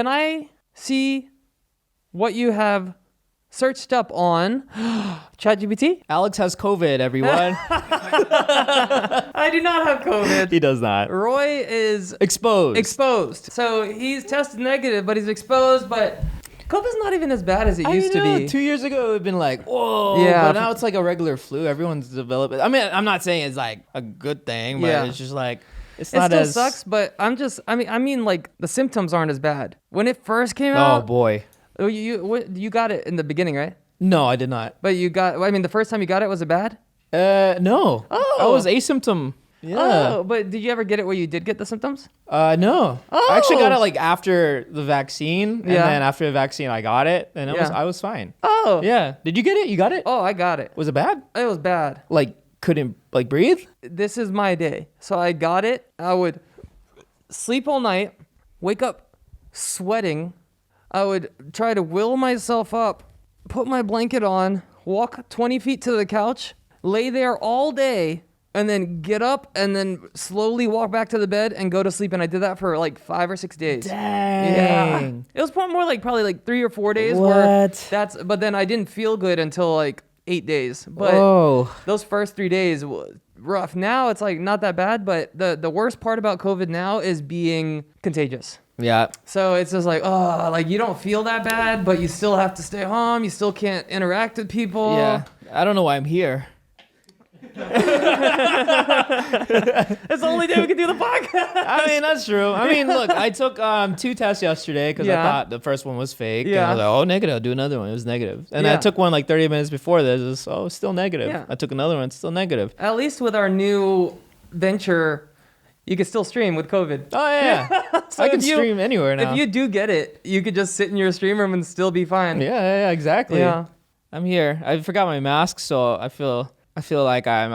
can I see what you have searched up on Chat GPT? Alex has COVID, everyone. I do not have COVID. He does not. Roy is Exposed. So he's tested negative, but he's exposed, but COVID's not even as bad as it used to be. 2 years ago, it would have been like, whoa. Yeah. But now it's like a regular flu. Everyone's developed. I mean, I'm not saying it's like a good thing, but it's just like, it still sucks, but I mean, like, the symptoms aren't as bad. When it first came out. Oh, boy. You got it in the beginning, right? No, I did not. But the first time you got it, was it bad? No. Oh. I was asymptom. Yeah. Oh, but did you ever get it where you did get the symptoms? No. Oh. I actually got it like after the vaccine, and Yeah. then after the vaccine, I got it, and I was fine. Oh. Yeah. Did you get it? You got it? Oh, I got it. Was it bad? It was bad. Like, couldn't like breathe? This is my day. So I got it. I would sleep all night, wake up sweating. I would try to will myself up, put my blanket on, walk 20 feet to the couch, lay there all day, and then get up and then slowly walk back to the bed and go to sleep. And I did that for like 5 or 6 days. Dang. Yeah. It was more like probably like 3 or 4 days. What? But then I didn't feel good until like 8 days. But Whoa. those first 3 days was rough. Now it's like not that bad, but the worst part about COVID now is being contagious. Yeah. So it's just like, oh, like you don't feel that bad, but you still have to stay home. You still can't interact with people. Yeah. I don't know why I'm here. It's the only day we can do the podcast. I mean, that's true. I mean, look, I took 2 tests yesterday because I thought the first one was fake. Yeah. And I was like, oh, negative. I'll do another one. It was negative. And Yeah. I took one like 30 minutes before this. It was, still negative. Yeah. I took another one. Still negative. At least with our new venture, you can still stream with COVID. Oh, yeah. So I can if you- stream anywhere now. If you do get it, you could just sit in your stream room and still be fine. Yeah, exactly. Yeah. I'm here. I forgot my mask, so I feel like I'm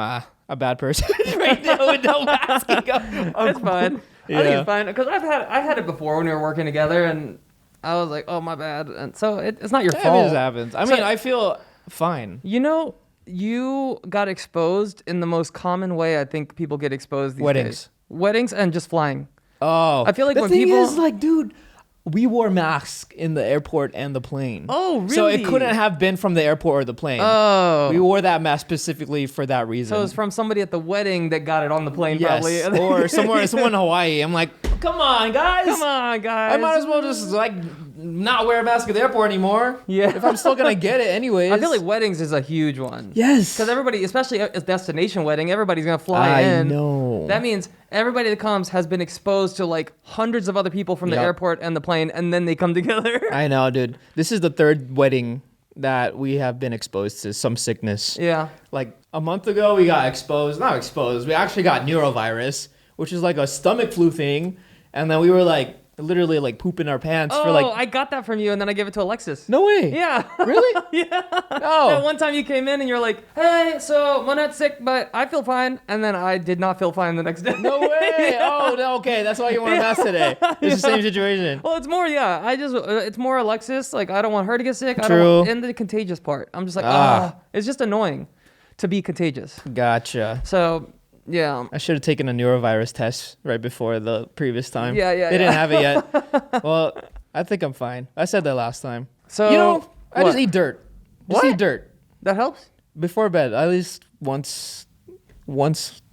a bad person right now with no mask. It's fine. Yeah. I think it's fine because I had it before when we were working together, and I was like, oh my bad, and so it's not your Yeah, fault. it just happens. I mean, I feel fine. You know, you got exposed in the most common way I think people get exposed these days. Weddings and just flying. Oh, I feel like the when thing people is, like, dude, we wore masks in the airport and the plane. Oh, really? So it couldn't have been from the airport or the plane. Oh. We wore that mask specifically for that reason. So it was from somebody at the wedding that got it on the plane, probably. Yes, or someone in Hawaii. I'm like, come on, guys. Come on, guys. I might as well just like not wear a mask at the airport anymore. Yeah. If I'm still gonna get it anyways. I feel like weddings is a huge one. Yes. Because everybody, especially a destination wedding, everybody's going to fly I in. know. That means everybody that comes has been exposed to like hundreds of other people from the Yep. airport and the plane, and then they come together. I know, dude. This is the third wedding that we have been exposed to some sickness. Yeah. Like a month ago, we got exposed. Not exposed. We actually got neurovirus, which is like a stomach flu thing. And then we were like literally like pooping our pants for like. Oh, I got that from you, and then I gave it to Alexis. No way. Yeah. Really? Yeah. Oh. That one time you came in and you're like, hey, so I'm not sick, but I feel fine. And then I did not feel fine the next day. No way. Yeah. Oh, no, okay. That's why you want a mask today. It's the same situation. Well, it's more, it's more Alexis. Like, I don't want her to get sick. I True. don't want, and the contagious part. I'm just like, it's just annoying to be contagious. Gotcha. So, yeah. I should have taken a neurovirus test right before the previous time. Yeah. They didn't have it yet. Well, I think I'm fine. I said that last time. So, You know, I just what? eat dirt. Just What? eat dirt. That helps? Before bed, at least once,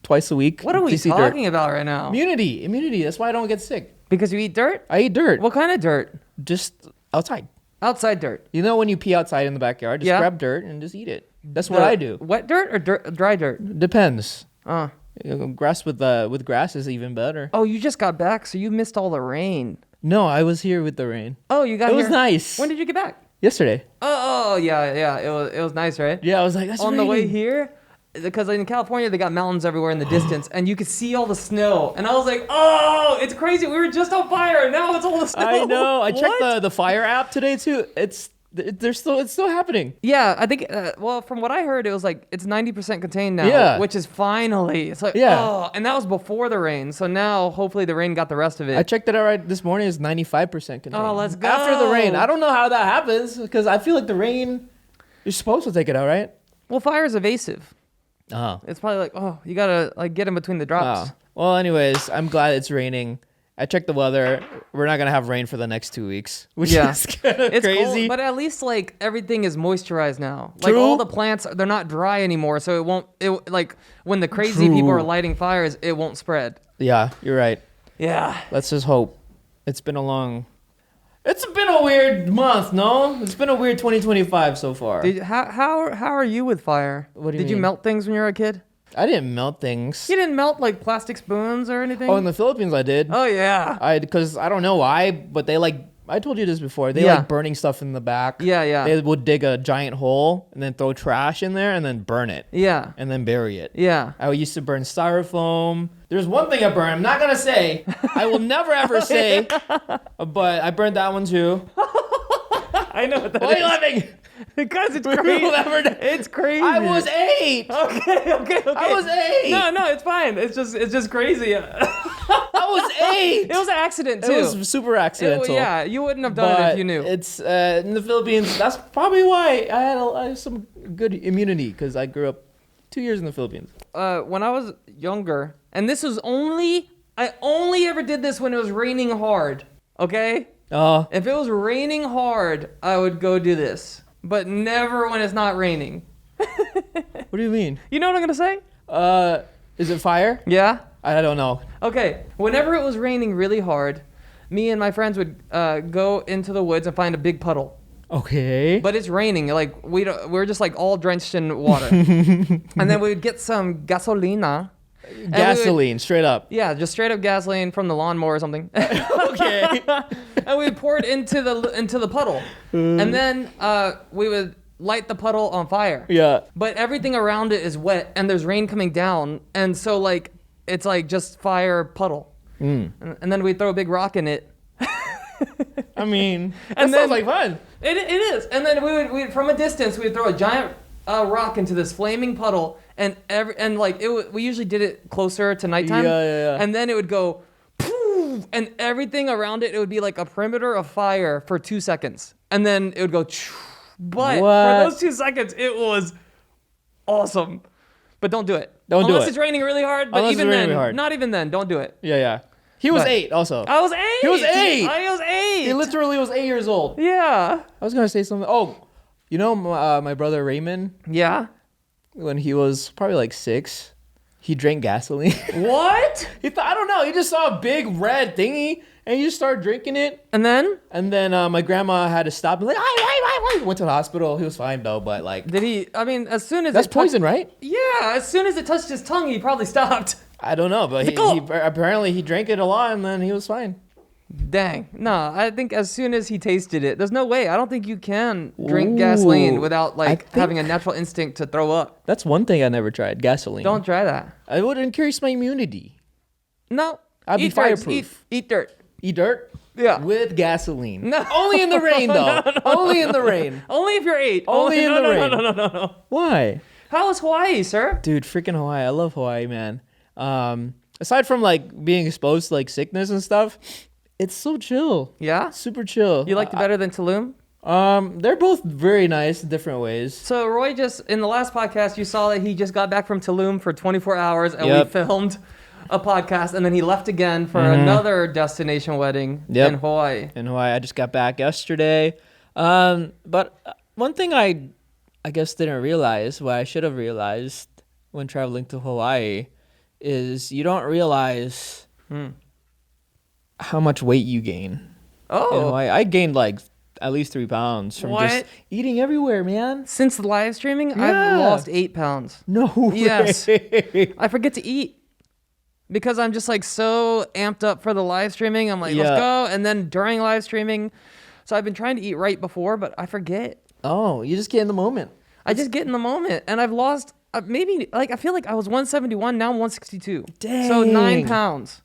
twice a week. What are we just eat dirt. talking about right now? Immunity. That's why I don't get sick. Because you eat dirt? I eat dirt. What kind of dirt? Just outside. Outside dirt. You know when you pee outside in the backyard, just Yeah. grab dirt and just eat it. That's what I do. Wet dirt or dry dirt? Depends. Uh. You know, grass with grass is even better. Oh, you just got back, so you missed all the rain. No, I was here with the rain. Oh, you got It here. was nice. When did you get back? Yesterday. Oh, yeah. It was nice, right? Yeah, I was like, that's On the way raining. here, because in California they got mountains everywhere in the distance, and you could see all the snow. And I was like, oh, it's crazy. We were just on fire, and now it's all the snow. I know. I checked What? the fire app today too. It's still happening. Yeah, I think. Well, from what I heard, it was like it's 90% contained now. Yeah. Which is finally. It's like Yeah. oh, and that was before the rain. So now hopefully the rain got the rest of it. I checked it out right this morning. It's 95% contained. Oh, let's go. After the rain. I don't know how that happens because I feel like the rain, you're supposed to take it out, right? Well, fire is evasive. Oh. It's probably like, oh, you gotta like get in between the drops. Well, anyways, I'm glad it's raining. I checked the weather. We're not gonna have rain for the next 2 weeks, which Yeah. is kind of It's crazy. cold, but at least like everything is moisturized now. Like True. all the plants, they're not dry anymore, so it won't. It like when the crazy people are True. lighting fires, it won't spread. Yeah, you're right. Yeah. Let's just hope. It's been a weird month, no? It's been a weird 2025 so far. How are you with fire? What do you Did you mean? melt things when you were a kid? I didn't melt things. You didn't melt like plastic spoons or anything? Oh, in the Philippines I did. Oh yeah. Because I don't know why, but they like, I told you this before, they Yeah. like burning stuff in the back. Yeah. They would dig a giant hole and then throw trash in there and then burn it Yeah. and then bury it. Yeah. I used to burn styrofoam. There's one thing I burned. I'm not going to say. I will never ever say. But I burned that one too. I know what that Why are you laughing? Because it's We crazy. will never know. It's crazy. I was 8. Okay. I was 8. No, it's fine. It's just crazy. It I was 8. was an accident too. It was super accidental. Yeah, you wouldn't have done it But if you knew. it's in the Philippines. That's probably why I had some good immunity because I grew up 2 years in the Philippines. When I was younger, and this was I only ever did this when it was raining hard. Okay? If it was raining hard, I would go do this, but never when it's not raining. What do you mean? You know what I'm gonna say? Is it fire? Yeah. I don't know. Okay. Whenever it was raining really hard, me and my friends would go into the woods and find a big puddle. Okay. But it's raining. Like we're just like all drenched in water. And then we would get some gasolina. and Gasoline, straight up. Yeah, just straight up gasoline from the lawnmower or something. Okay. And we would pour it into the puddle. And then we would light the puddle on fire. Yeah. But everything around it is wet and there's rain coming down. And so like it's like just fire puddle. And then we'd throw a big rock in it. I mean, that And sounds then- like fun. It is. And then we would from a distance we would throw a giant rock into this flaming puddle, and we usually did it closer to nighttime. Yeah. And then it would go, poof, and everything around it would be like a perimeter of fire for 2 seconds, and then it would go. But What? for those 2 seconds, it was awesome. But don't do it. Don't do Unless it. it's raining really hard. But Unless it's even raining then, really hard. not even then, don't do it. Yeah. He was But- 8 also. I was 8. He was 8. I was 8. He literally was 8 years old. Yeah. I was going to say something. Oh, you know my brother Raymond, Yeah. when he was probably like 6, he drank gasoline. What? I don't know. He just saw a big red thingy and he just started drinking it. And then? And then my grandma had to stop him. Like, why? Went to the hospital. He was fine though, but like, Did he? I mean, as soon as that's it touched- poison, right? Yeah, as soon as it touched his tongue, he probably stopped. I don't know, but he apparently he drank it a lot and then he was fine. Dang. No, I think as soon as he tasted it, there's no way. I don't think you can drink Ooh. gasoline without like think- having a natural instinct to throw up. That's one thing I never tried. Gasoline. Don't try that. I would increase my immunity. No. I'd be Eat dirt. fireproof. Eat dirt. Eat dirt? Yeah. With gasoline. No. Only in the rain though. Only in the rain. Only if you're 8. Only in no, the no, rain. No. Why? How was Hawaii, sir? Dude, freaking Hawaii. I love Hawaii, man. Aside from like being exposed to like sickness and stuff, it's so chill. Yeah? Super chill. You liked it better than Tulum? They're both very nice, different ways. So Roy just, in the last podcast, you saw that he just got back from Tulum for 24 hours and Yep. we filmed a podcast and then he left again for another destination wedding Yep. in Hawaii. In Hawaii, I just got back yesterday. But one thing I guess didn't realize, what I should have realized when traveling to Hawaii, is you don't realize how much weight you gain. In Oh, Hawaii. I gained like at least 3 pounds from just What? eating everywhere, man. since the live streaming, Yeah. I've lost 8 pounds. No way. Yes. I forget to eat because I'm just like so amped up for the live streaming. I'm like, Yeah. let's go. And then during live streaming, so I've been trying to eat right before, but I forget. Oh, you just get in the moment. I just get in the moment and I've lost maybe like I feel like I was 171, now I'm 162. So 9 Dang. pounds.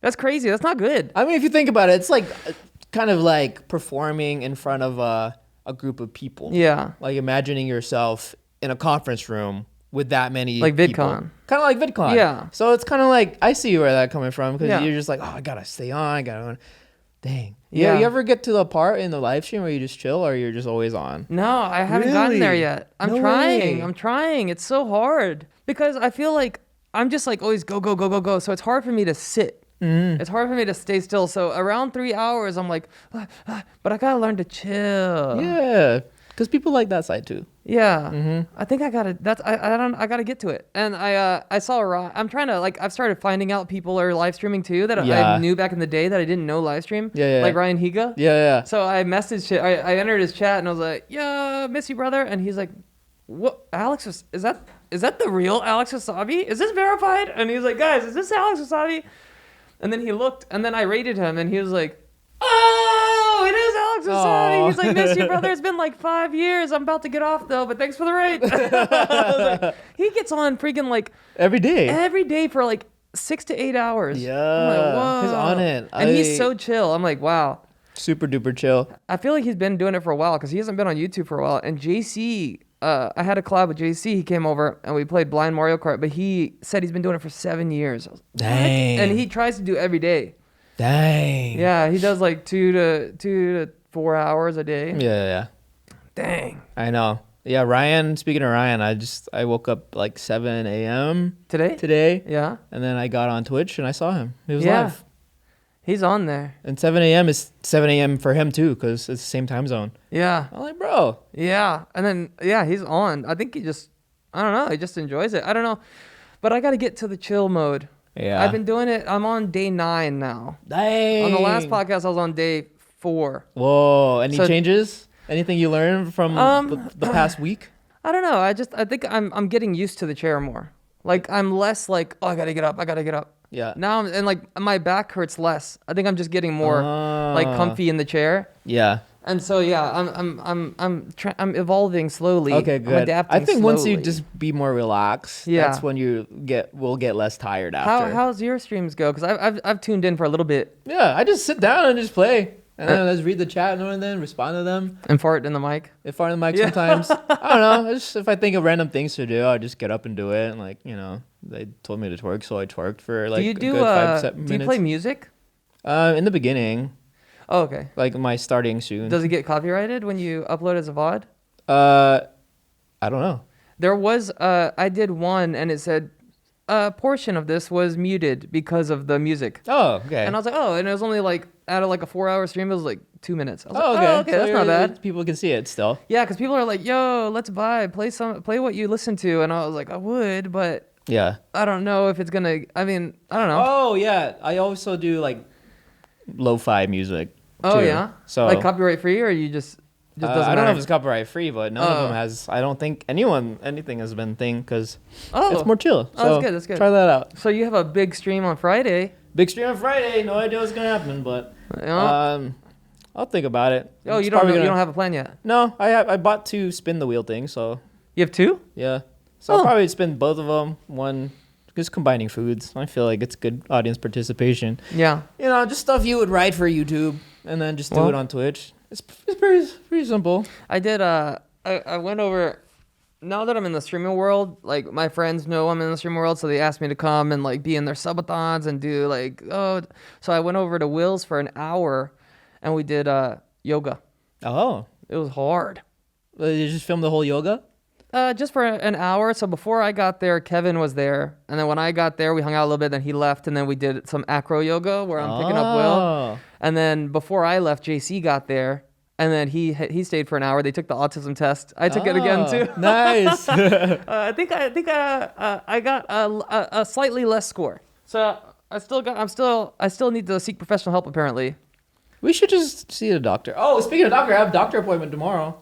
That's crazy. That's not good. I mean, if you think about it, it's like kind of like performing in front of a group of people. Yeah. Like imagining yourself in a conference room with that many Like people. VidCon. Kind of like VidCon. Yeah. So it's kind of like, I see where that's coming from because Yeah. you're just like, oh, I got to stay on. I got to. Dang. Yeah. Yeah. You ever get to the part in the live stream where you just chill or you're just always on? No, I haven't gotten there Really? yet. I'm No trying. way. I'm trying. It's so hard because I feel like I'm just like always go. So it's hard for me to sit It's hard for me to stay still. So around 3 hours, I'm like, but I gotta learn to chill. Yeah, because people like that side too. Yeah. I think I gotta. I gotta get to it. And I saw I'm trying to I've started finding out people are live streaming too that Yeah. I knew back in the day that I didn't know live stream. Yeah. Like Ryan Higa. Yeah. So I messaged him. I entered his chat and I was like, "Yeah, miss you, brother." And he's like, "What? Is that the real Alex Wassabi? Is this verified?" And he's like, "Guys, is this Alex Wassabi?" And then he looked, and then I rated him, and he was like, "Oh, it is Alex Wassabi." He's like, "Miss you, brother. It's been like 5 years. I'm about to get off though, but thanks for the rate." I was like, he gets on freaking every day for like 6 to 8 hours. Yeah. I'm like, whoa. He's on it. And he's so chill. I'm like, wow. Super duper chill. I feel like he's been doing it for a while because he hasn't been on YouTube for a while. And JC, I had a collab with JC. He came over and we played blind Mario Kart, but he said he's been doing it for 7 years. I was like, Dang. and he tries to do it every day. Dang. Yeah, he does like 2 to 4 hours a day. Yeah. Dang. I know. Yeah, Ryan, speaking of Ryan, I woke up like 7 a.m. today. Yeah. And then I got on Twitch and I saw him. He was Yeah. live. He's on there. And 7 a.m. is 7 a.m. for him too, because it's the same time zone. Yeah. I'm like, bro. Yeah. And then, yeah, he's on. I think I don't know. He just enjoys it. I don't know. But I got to get to the chill mode. Yeah. I've been doing it. I'm on day 9 now. Dang. On the last podcast, I was on day 4. Whoa. Any changes? Anything you learned from the past week? I don't know. I think I'm getting used to the chair more. Like, I'm less like, oh, I got to get up. Yeah. Now, and like my back hurts less. I think I'm just getting more like comfy in the chair. Yeah. And so yeah, I'm evolving slowly. Okay, I'm good. adapting I think once you slowly. just be more relaxed, Yeah. that's when will get less tired after. How's your streams go? Because I've tuned in for a little bit. Yeah, I just sit down and just play. And then I just read the chat and then respond to them. And fart in the mic. If fart in the mic sometimes. I don't know. If I think of random things to do, I just get up and do it. And like, they told me to twerk, so I twerked for like do you a good 5-7 minutes. Do you play music? In the beginning. Oh, okay. Like my starting soon. Does it get copyrighted when you upload as a VOD? I don't know. There was I did one and it said a portion of this was muted because of the music. Oh, okay. And I was like, oh, and it was only like out of like a 4-hour stream, it was like 2 minutes. I was Oh, like, okay. oh, okay, So that's not bad. People can see it still. Yeah, because people are like, yo, let's play what you listen to. And I was like, I would, but Yeah. I don't know if it's gonna, I don't know. Oh, yeah. I also do like lo-fi music. Oh, too. yeah? So Like copyright free or you just doesn't I don't know matter? if it's copyright free, but none of them has. I don't think anything has been thing because it's more chill. Oh, So that's good. Try that out. So you have a big stream on Friday. Big stream on Friday. No idea what's gonna happen, but I'll think about it. Oh, It's you don't probably you gonna- don't have a plan yet? No, I bought 2 spin the wheel things, so You have 2? yeah. So I'll probably spin both of them. One, just combining foods. I feel like it's good audience participation. Yeah. Just stuff you would write for YouTube, and then just do it on Twitch. It's pretty simple. I did. I went over. Now that I'm in the streaming world, like my friends know I'm in the streaming world, so they asked me to come and like be in their subathons and do like So I went over to Will's for an hour, and we did yoga. Oh, It was hard. you just film the whole yoga? Just for an hour. So before I got there, Kevin was there, and then when I got there, we hung out a little bit. Then he left, and then we did some acro yoga where I'm picking up Will. And then before I left, JC got there, and then he stayed for an hour. They took the autism test. I took it again too. Nice. I think I got a slightly less score. So I still need to seek professional help apparently. We should just see a doctor. Oh, speaking of doctor, I have a doctor appointment tomorrow.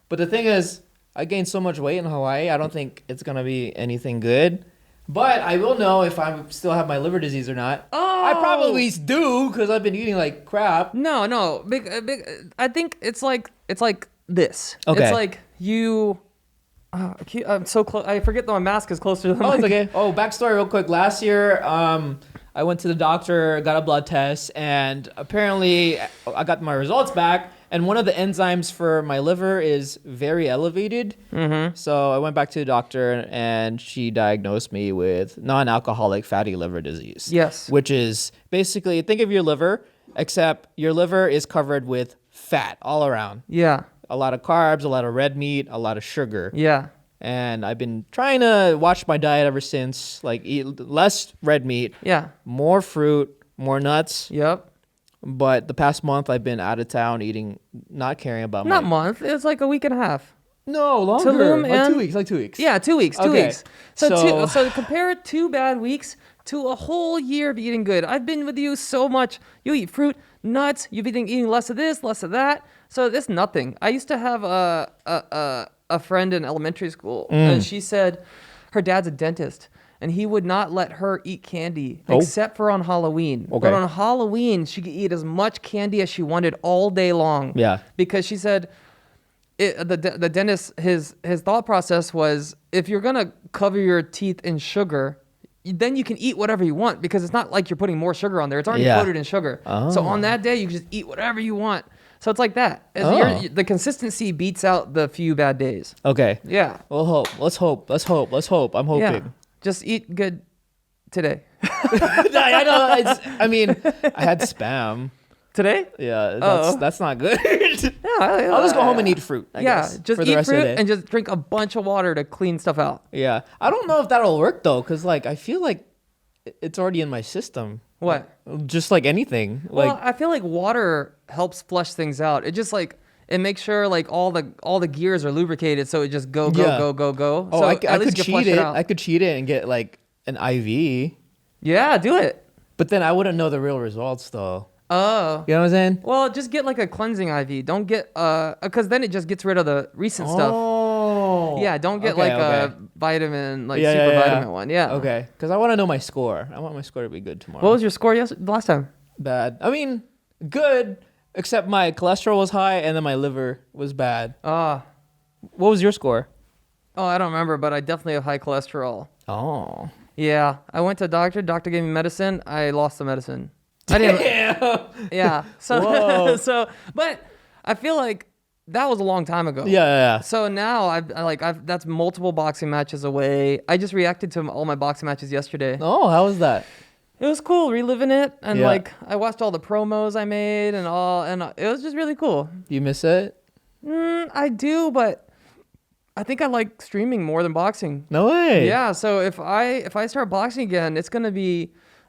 But the thing is, I gained so much weight in Hawaii, I don't think it's going to be anything good. But I will know if I still have my liver disease or not. Oh! I probably do because I've been eating like crap. No. Big. I think it's like this. Okay. It's like you. I'm so close. I forget that my mask is closer to the Oh, mic. it's okay. Oh, backstory real quick. Last year, I went to the doctor, got a blood test, and apparently I got my results back. And one of the enzymes for my liver is very elevated. Mm-hmm. So I went back to the doctor, and she diagnosed me with non-alcoholic fatty liver disease. Yes. Which is basically, think of your liver, except your liver is covered with fat all around. Yeah. A lot of carbs, a lot of red meat, a lot of sugar. Yeah. And I've been trying to watch my diet ever since, like eat less red meat, Yeah. more fruit, more nuts. Yep. But the past month I've been out of town not caring about Not month. It's like a week and a half. No, longer. Tulum Like and 2 weeks. Like 2 weeks. Yeah, 2 weeks. 2 Okay. weeks. So compare 2 bad weeks to a whole year of eating good. I've been with you so much. You eat fruit, nuts. You've been eating less of this, less of that. So it's nothing. I used to have a friend in elementary school, and she said her dad's a dentist, and he would not let her eat candy except for on Halloween. Okay. But on Halloween, she could eat as much candy as she wanted all day long. Yeah. Because she said the dentist, his thought process was, if you're gonna cover your teeth in sugar, then you can eat whatever you want, because it's not like you're putting more sugar on there. It's already coated in sugar. Oh. So on that day, you can just eat whatever you want. So it's like that. The consistency beats out the few bad days. Okay. Yeah. We'll hope. Let's hope. I'm hoping. Yeah. Just eat good today. I know. I mean, I had spam. Today? Yeah, that's not good. Yeah, I'll just go home and eat fruit. I guess, just for the eat rest of the fruit day. and just drink a bunch of water to clean stuff out. Yeah, I don't know if that'll work though, because like I feel like it's already in my system. What? Just like anything. Well, Like I feel like water helps flush things out. It just like it makes sure like all the gears are lubricated, so it just go. oh, So I at least could you cheat flush it. out. I could cheat it and get like an IV, Yeah, do it. but then I wouldn't know the real results though. Oh. You know what I'm saying? Well, just get like a cleansing IV. Don't get because then it just gets rid of the recent stuff. Oh. Yeah, don't get Okay, a vitamin, like Yeah, super yeah. vitamin one. Yeah. Okay, because I want to know my score. I want my score to be good tomorrow. What was your score last time? Bad. I mean, good, except my cholesterol was high and then my liver was bad. What was your score? Oh, I don't remember, but I definitely have high cholesterol. Oh. Yeah, I went to a doctor. Doctor gave me medicine. I lost the medicine. I didn't. Yeah. Whoa. But I feel like that was a long time ago. Yeah. So now I've that's multiple boxing matches away. I just reacted to all my boxing matches yesterday. Oh, how was that? It was cool reliving it, and Yeah. like I watched all the promos I made and all, and it was just really cool. You miss it? I do, but I think I like streaming more than boxing. No way. Yeah, so if I start boxing again,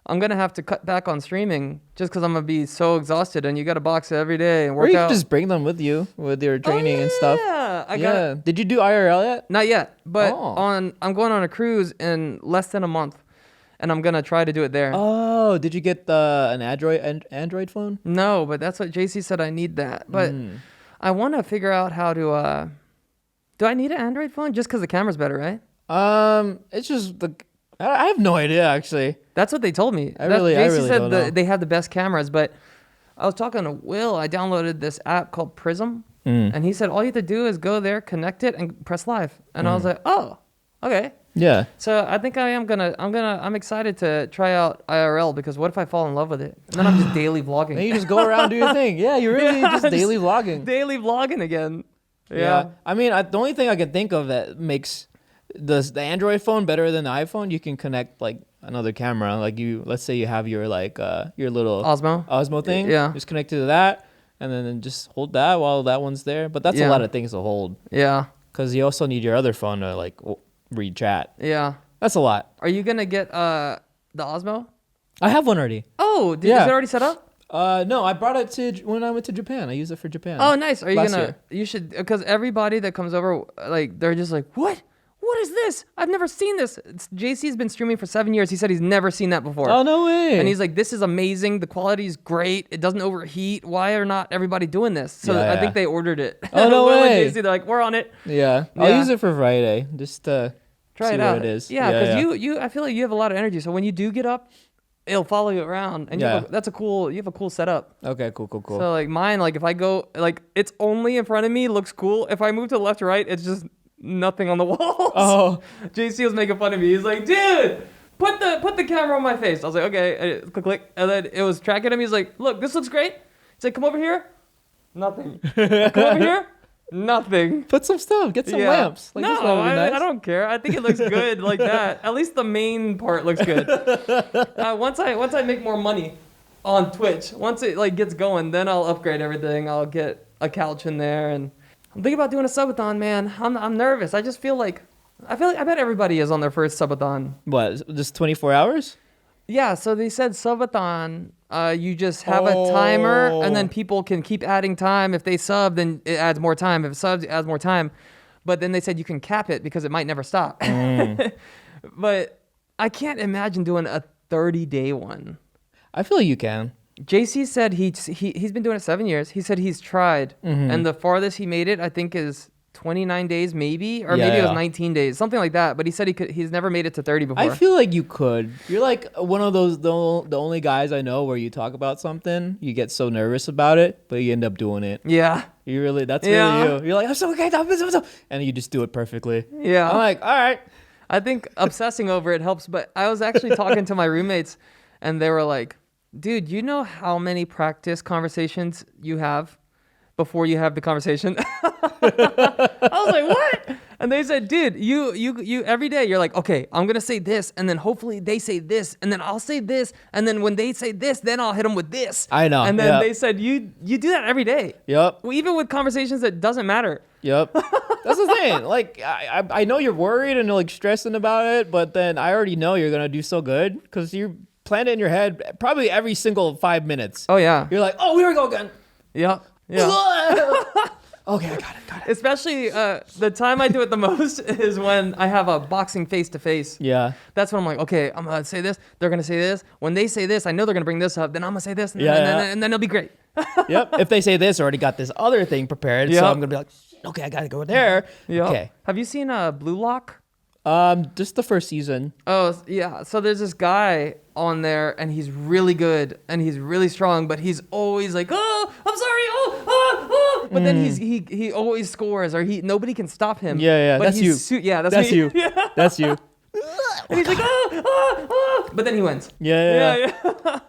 I'm gonna have to cut back on streaming just because I'm gonna be so exhausted, and you gotta box every day and Or work you out. could just bring them with you with your training and stuff. Yeah, Yeah. Did you do IRL yet? Not yet, but Oh. I'm going on a cruise in less than a month, and I'm gonna try to do it there. Oh, did you get an Android phone? No, but that's what JC said. I need that, but I want to figure out how to. Do I need an Android phone just because the camera's better, right? It's just I have no idea actually. That's what they told me. I really said don't know. they have the best cameras, but I was talking to Will. I downloaded this app called Prism, and he said all you have to do is go there, connect it, and press live. And I was like, oh, okay. Yeah. So I think I'm excited to try out IRL, because what if I fall in love with it? And then I'm just daily vlogging. And you just go around do your thing. Yeah, you're really just daily vlogging. Daily vlogging again. Yeah. I mean, the only thing I can think of that makes the Android phone better than the iPhone, you can connect like another camera. Like let's say you have your your little Osmo thing. Yeah. Just connect it to that, and then just hold that while that one's there. But that's a lot of things to hold. Yeah. Because you also need your other phone to like read chat. Yeah. That's a lot. Are you gonna get the Osmo? I have one already. Oh, is it already set up? No, I brought it when I went to Japan. I used it for Japan. Oh, nice. Are you last gonna? year. You should, because everybody that comes over, like, they're just like, what? What is this? I've never seen this. JC's been streaming for 7 years. He said he's never seen that before. Oh, no way. And he's like, this is amazing. The quality is great. It doesn't overheat. Why are not everybody doing this? So Yeah, I yeah. think they ordered it. Oh, no Will and way. JC, they're like, we're on it. Yeah. I'll Yeah. use it for Friday. Just to Try see it out. what it is. Yeah, because you, I feel like you have a lot of energy. So when you do get up, it'll follow you around, and you have a cool setup. Okay, cool. So like mine, like if I go, like it's only in front of me, looks cool. If I move to the left or right, it's just nothing on the walls. Oh. JC was making fun of me. He's like, dude, put the camera on my face. I was like, okay, click, and then it was tracking him. He's like, look, this looks great. He's like, come over here, nothing. Come over here, nothing. Put some stuff. Get some lamps. Like, this No, would be nice. I don't care. I think it looks good like that. At least the main part looks good. Once I make more money on Twitch, once it like gets going, then I'll upgrade everything. I'll get a couch in there, and I'm thinking about doing a subathon, man. I'm nervous. I bet everybody is on their first subathon. What? Just 24 hours? Yeah, so they said subathon you just have a timer, and then people can keep adding time. If they sub, then it adds more time. If it subs, it adds more time. But then they said you can cap it because it might never stop. But I can't imagine doing a 30-day one. I feel you can. JC said he's been doing it 7 years. He said he's tried, and the farthest he made it, I think, is 29 days maybe, or maybe it was 19 days, something like that. But he said he's never made it to 30 before. I feel like you could. You're like one of those, the only guys I know where you talk about something, you get so nervous about it, but you end up doing it. Yeah. That's really you. You're like, I'm so okay, and you just do it perfectly. Yeah. I'm like, all right. I think obsessing over it helps, but I was actually talking to my roommates, and they were like, dude, you know how many practice conversations you have before you have the conversation? I was like, what? And they said, dude, you every day you're like, okay, I'm going to say this, and then hopefully they say this, and then I'll say this, and then when they say this, then I'll hit them with this. I know. And then they said, you do that every day. Yep. Well, even with conversations that doesn't matter. Yep. That's the thing. Like, I know you're worried and like stressing about it, but then I already know you're going to do so good because you plan it in your head probably every single 5 minutes. Oh, yeah. You're like, oh, here we go again. Yeah. Yeah. Okay, I got it. Especially the time I do it the most is when I have a boxing face-to-face. Yeah. That's when I'm like, okay, I'm going to say this. They're going to say this. When they say this, I know they're going to bring this up. Then I'm going to say this. And, and then it'll be great. Yep. If they say this, I already got this other thing prepared. So I'm going to be like, okay, I got to go there. Yep. Okay. Have you seen Blue Lock? Just the first season. Oh, yeah. So there's this guy on there, and he's really good, and he's really strong, but he's always like, oh, I'm sorry, oh. But then he always scores, or nobody can stop him. Yeah, but that's you. That's me. You. Yeah. That's you. And he's like, oh. But then he wins. Yeah.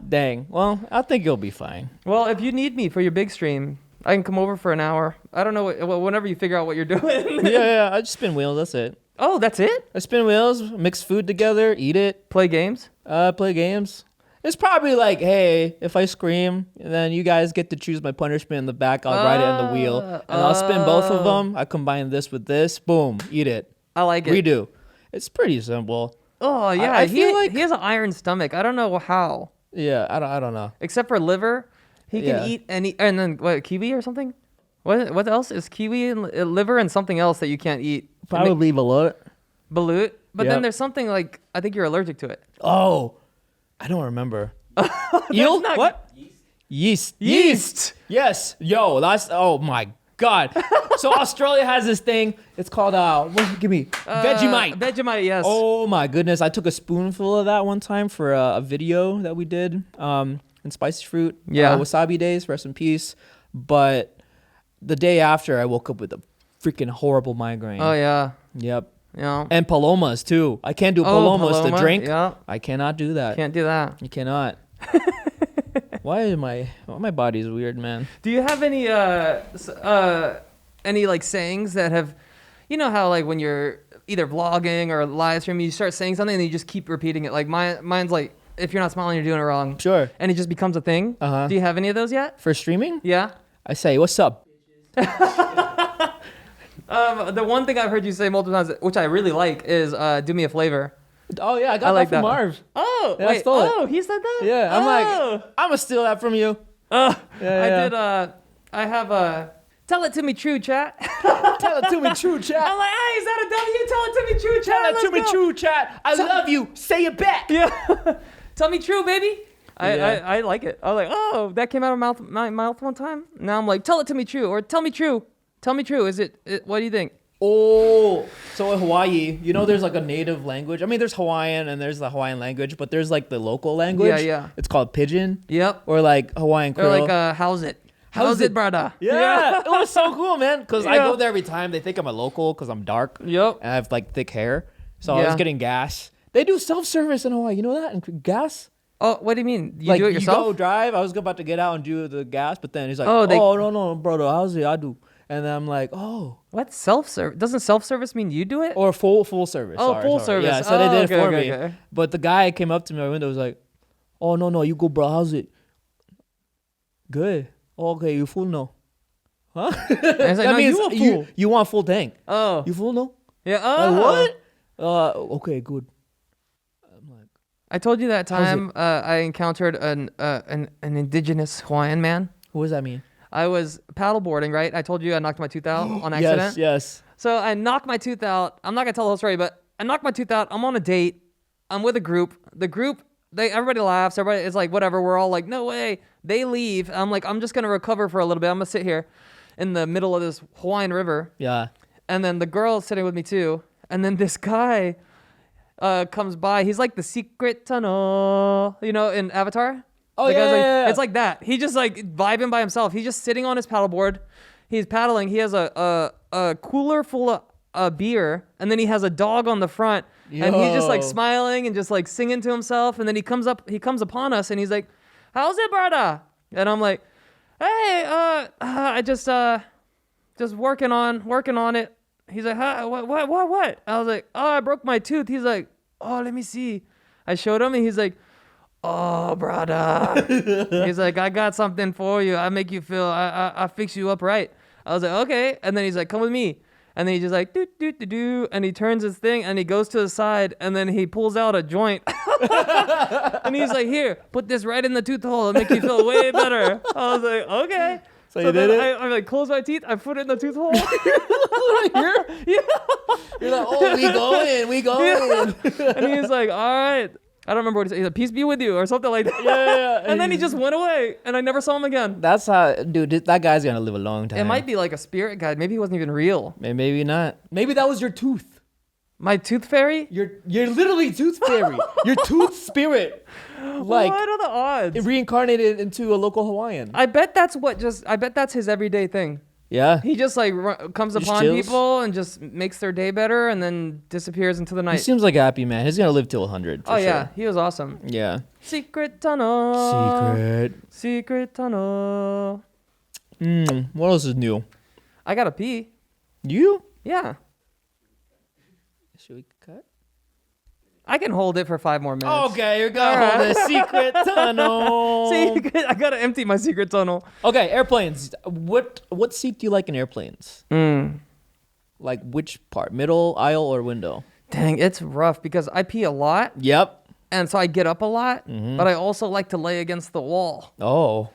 Dang. Well, I think you'll be fine. Well, if you need me for your big stream, I can come over for an hour. I don't know, whenever you figure out what you're doing. Yeah. I just spin wheels. That's it. Oh, that's it? I spin wheels, mix food together, eat it. Play games? Play games. It's probably like, hey, if I scream, then you guys get to choose my punishment in the back. I'll write it in the wheel. And I'll spin both of them. I combine this with this. Boom. Eat it. I like it. Redo. It's pretty simple. Oh, yeah. I feel like he has an iron stomach. I don't know how. Yeah, I don't know. Except for liver. He can eat any... And then, what, kiwi or something? What else? Is kiwi and liver and something else that you can't eat? Probably balut. Balut? But then there's something like... I think you're allergic to it. Oh. I don't remember. Eel? What? Yeast. Yes. Yo, that's... Oh, my God. So Australia has this thing. It's called... give me... Vegemite. Vegemite, yes. Oh, my goodness. I took a spoonful of that one time for a video that we did in Spicy Fruit. Yeah. Wasabi days, rest in peace. But the day after, I woke up with a freaking horrible migraine. Oh, yeah. Yep. Yeah. And palomas too. I can't do palomas to drink. Yeah. I cannot do that. Can't do that. You cannot. Why my body's weird, man. Do you have any like sayings that have, you know how like when you're either vlogging or live streaming, you start saying something and you just keep repeating it. Like mine's like, if you're not smiling, you're doing it wrong. Sure. And it just becomes a thing. Uh-huh. Do you have any of those yet? For streaming? Yeah. I say, what's up? The one thing I've heard you say multiple times, which I really like, is do me a flavor. Oh yeah, I got like that from that. Marv. Oh, Yeah, I wait. stole it. Oh, he said that? Yeah, I'm like, I'm gonna steal that from you. I Yeah. did. I have a. Tell it to me, true chat. Tell it to me, true chat. I'm like, hey, is that a W? Tell it to me, true chat. Tell it Let's to me, go. true chat. I love you. Say it back. Yeah. Tell me true, baby. Yeah. I like it. I was like, oh, that came out of my mouth one time. Now I'm like, tell it to me true, or tell me true. Tell me true. Is it what do you think? Oh, so in Hawaii, you know, there's like a native language. I mean, there's Hawaiian and there's the Hawaiian language, but there's like the local language. Yeah. It's called Pidgin. Yep. Or like Hawaiian Or Creole. like, how's it? How's it, brother? Yeah. It was so cool, man. Because I Yeah. go there every time. They think I'm a local because I'm dark. Yep. And I have like thick hair. So I Yeah. was getting gas. They do self-service in Hawaii. You know that? And gas? Oh, what do you mean? You like do it you yourself? go drive. I was about to get out and do the gas, but then he's like, Oh, no, brother. How's it? I do. And then I'm like, oh. What self-service? Doesn't self-service mean you do it? Or full service. Oh, Sorry, full sorry. service. Yeah, so they did it Okay, for okay, me. okay. But the guy came up to my window, was like, oh, no, you go, bro. How's it? Good. Oh, okay, you full now. Huh? And it's like, no, you a fool. You want full tank. Oh. You full now? Yeah. Like, Oh. what? Okay, good. I'm like, I told you that How's time I encountered an indigenous Hawaiian man. What does that mean? I was paddleboarding, right? I told you I knocked my tooth out on accident. Yes. So I knocked my tooth out. I'm not gonna tell the whole story, but I knocked my tooth out. I'm on a date. I'm with a group. The group, everybody laughs. Everybody is like, whatever. We're all like, no way. They leave. I'm like, I'm just gonna recover for a little bit. I'm gonna sit here in the middle of this Hawaiian river. Yeah. And then the girl is sitting with me too. And then this guy comes by. He's like the secret tunnel, in Avatar. Oh, The yeah, guy's like, yeah. It's like that. He just like vibing by himself. He's just sitting on his paddleboard. He's paddling. He has a cooler full of beer, and then he has a dog on the front, and he's just like Yo. smiling and just like singing to himself. And then he comes upon us, and he's like, "How's it, brother?" And I'm like, "Hey, I just working on it." He's like, huh, what? I was like, "Oh, I broke my tooth." He's like, "Oh, let me see." I showed him, and he's like, "Oh, brother." He's like, "I got something for you. I make you feel, I fix you up right." I was like, "Okay." And then he's like, "Come with me." And then he just like, do. And he turns his thing and he goes to the side and then he pulls out a joint. And he's like, "Here, put this right in the tooth hole. It'll make you feel way better." I was like, "Okay." So you did then it? I like close my teeth. I put it in the tooth hole. You're like, oh, we going. And he's like, "All right." I don't remember what he said. He's like, "Peace be with you," or something like that. Yeah. And then he just went away, and I never saw him again. That's how, dude. That guy's gonna live a long time. It might be like a spirit guide. Maybe he wasn't even real. Maybe not. Maybe that was your tooth. My tooth fairy? You're literally tooth fairy. Your tooth spirit, like What are the odds? reincarnated into a local Hawaiian. I bet that's his everyday thing. Yeah. He just like comes Just upon chills. people and just makes their day better and then disappears into the He night. seems like a happy man. He's gonna live till 100. Oh yeah, he was awesome. Yeah. Secret tunnel. Secret. Secret tunnel. What else is new? I gotta pee. You? Yeah. Should we cut? I can hold it for 5 more minutes. Okay, you're gonna hold a secret tunnel. Secret. I gotta empty my secret tunnel. Okay, airplanes. What seat do you like in airplanes? Like which part? Middle, aisle, or window? Dang, it's rough because I pee a lot. Yep. And so I get up a lot, but I also like to lay against the wall. Oh.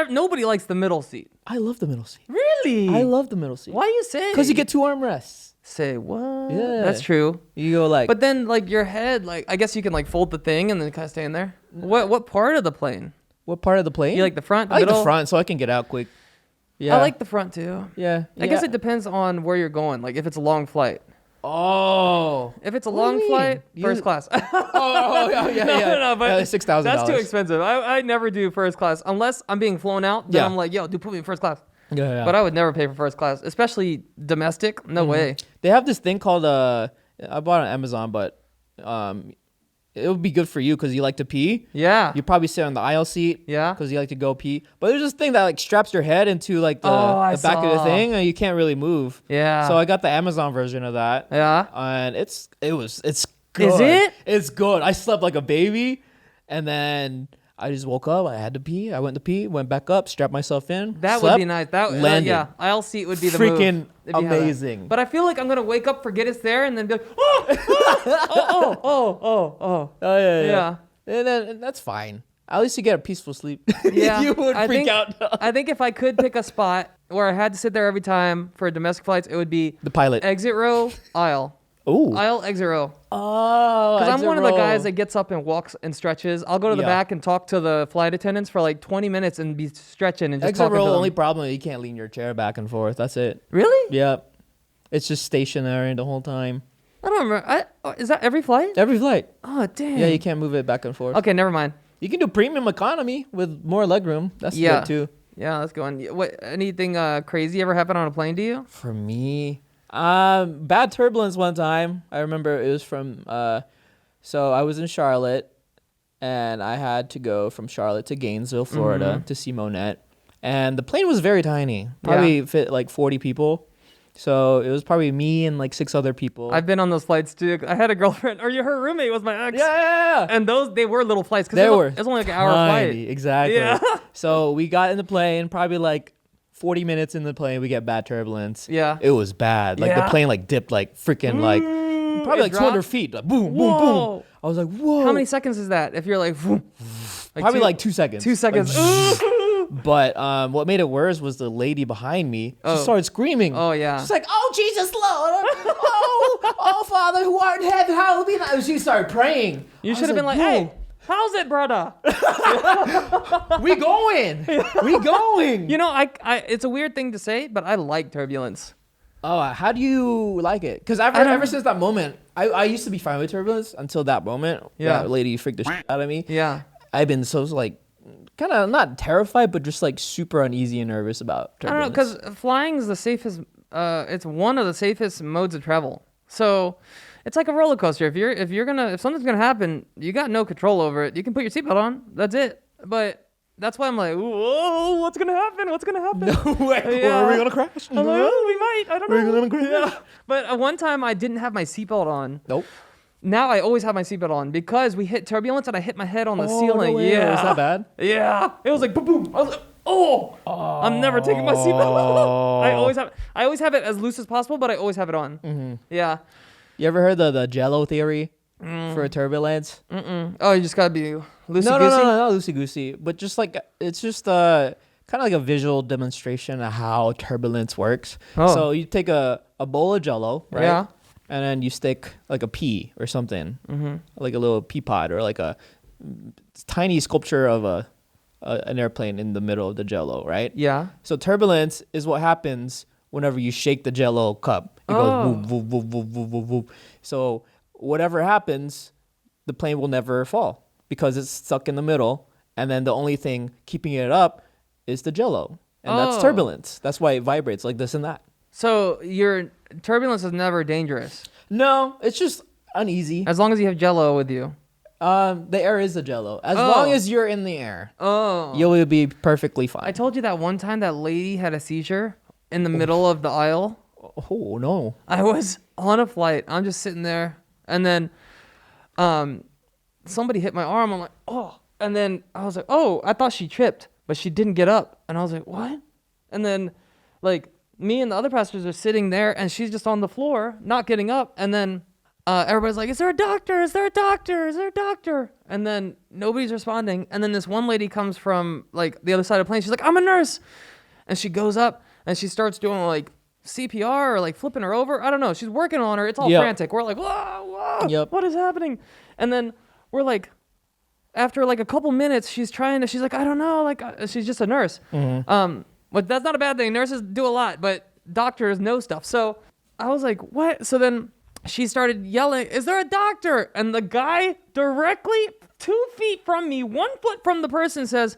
Nobody likes the middle seat. I love the middle seat. Really? I love the middle seat. Why you say? Because you get 2 armrests. Say what? Yeah. That's true. You go like. But then like your head, like I guess you can like fold the thing and then kind of stay in there. What part of the plane? What part of the plane? You like the front, the I like middle? the front so I can get out quick. Yeah. I like the front too. Yeah. I guess it depends on where you're going. Like if it's a long flight. Oh. If it's a What do long you mean? flight, first class. Oh, yeah. No, but $6,000. that's too expensive. I never do first class unless I'm being flown out. Then Yeah. I'm like, yo, dude, put me in first class. Yeah. But I would never pay for first class, especially domestic. No way. They have this thing called I bought it on Amazon, but it would be good for you because you like to pee. Yeah. You probably sit on the aisle seat. Yeah. Because you like to go pee. But there's this thing that like straps your head into like the I back of the saw. thing, and you can't really move. Yeah. So I got the Amazon version of that. Yeah. And it's good. Is it? It's good. I slept like a baby, and then I just woke up. I had to pee. I went to pee. Went back up. Strapped myself in. That slept, would be nice. That landed. yeah, aisle seat would be the Freaking move. if you had that. amazing. But I feel like I'm gonna wake up, forget it's there, and then be like, oh. Oh yeah. Yeah. And then that's fine. At least you get a peaceful sleep. Yeah, You would I freak think, out. I think if I could pick a spot where I had to sit there every time for domestic flights, it would be The pilot. exit row, aisle. Ooh. Aisle, exit row. Oh. Because I'm exit one of the row. guys that gets up and walks and stretches. I'll go to the Yeah. back and talk to the flight attendants for like 20 minutes and be stretching and just Exit talking row. to them. Only problem is you can't lean your chair back and forth. That's it. Really? Yep. It's just stationary the whole time. I don't remember. Is that every flight? Every flight. Oh, damn. Yeah, you can't move it back and forth. Okay, never mind. You can do premium economy with more legroom. That's Yeah. good too. Yeah, let's go on. What? Anything crazy ever happen on a plane to you? For me, bad turbulence one time. I remember it was from. So I was in Charlotte, and I had to go from Charlotte to Gainesville, Florida, to see Monette, and the plane was very tiny. Probably fit like 40 people. So it was probably me and like 6 other people. I've been on those flights too. I had a girlfriend, or her roommate was my ex. Yeah. And they were little flights because They were. it was only like an hour Tiny, flight. exactly. Yeah. So we got in the plane, probably like 40 minutes in the plane, we get bad turbulence. Yeah. It was bad. Like the Yeah. plane like dipped like freaking like probably it like 200 dropped? feet. Like boom, boom, Whoa. boom. I was like, whoa. How many seconds is that? If you're like, Probably like 2 seconds. 2 seconds. But what made it worse was the lady behind me. She started screaming. Oh, yeah. She's like, "Oh, Jesus, Lord. oh, Father, who art in heaven, hallowed be thy." She started praying. You should have been like, "Hey, how's it, brother?" We going. We going. You know, I it's a weird thing to say, but I like turbulence. Oh, how do you like it? Because ever since that moment, I used to be fine with turbulence until that moment. Yeah. That lady freaked the shit out of me. Yeah. I've been so like, kind of not terrified, but just like super uneasy and nervous about turbulence. I don't know, because flying is the safest. It's one of the safest modes of travel. So it's like a roller coaster. If something's gonna happen, you got no control over it. You can put your seatbelt on. That's it. But that's why I'm like, whoa, what's gonna happen? What's gonna happen? No way. Yeah. Are we gonna crash? I'm like, oh, we might. I don't know. We're gonna crash. Yeah. But one time I didn't have my seatbelt on. Nope. Now I always have my seatbelt on because we hit turbulence and I hit my head on the Oh, ceiling. no way. Yeah. Was that bad? Yeah. It was like boom, boom. I was like, oh. I'm never taking my seatbelt off. I always have it as loose as possible, but I always have it on. Mm-hmm. Yeah. You ever heard the Jello theory for turbulence? Oh, you just gotta be loosey-goosey? No, not loosey-goosey. But just like, it's just kind of like a visual demonstration of how turbulence works. Oh. So you take a bowl of Jello, right? Yeah. And then you stick like a pea or something, like a little pea pod or like a tiny sculpture of an airplane in the middle of the Jello, right? Yeah. So turbulence is what happens whenever you shake the Jello cup. It goes whoop, whoop, whoop, whoop, whoop, whoop, whoop. So whatever happens, the plane will never fall because it's stuck in the middle. And then the only thing keeping it up is the Jello. And that's turbulence. That's why it vibrates like this and that. So your turbulence is never dangerous No, it's just uneasy. as long as you have Jello with you. The air is the Jello. As long as you're in the air, you'll be perfectly fine. I told you that one time that lady had a seizure in the middle of the aisle. Oh, no. I was on a flight. I'm just sitting there, and then somebody hit my arm. I'm like, oh. And then I was like, oh, I thought she tripped, but she didn't get up. And I was like, what? And then, like, me and the other passengers are sitting there, and she's just on the floor, not getting up. And then everybody's like, is there a doctor? Is there a doctor? Is there a doctor? And then nobody's responding. And then this one lady comes from, like, the other side of the plane. She's like, I'm a nurse. And she goes up, and she starts doing, like, CPR or, like, flipping her over. I don't know. She's working on her. It's all frantic. We're like, whoa, what is happening? And then we're like, after, like, a couple minutes, she's like, I don't know. Like, she's just a nurse. But that's not a bad thing. Nurses do a lot, but doctors know stuff. So I was like, what? So then she started yelling, is there a doctor? And the guy directly 2 feet from me, 1 foot from the person says,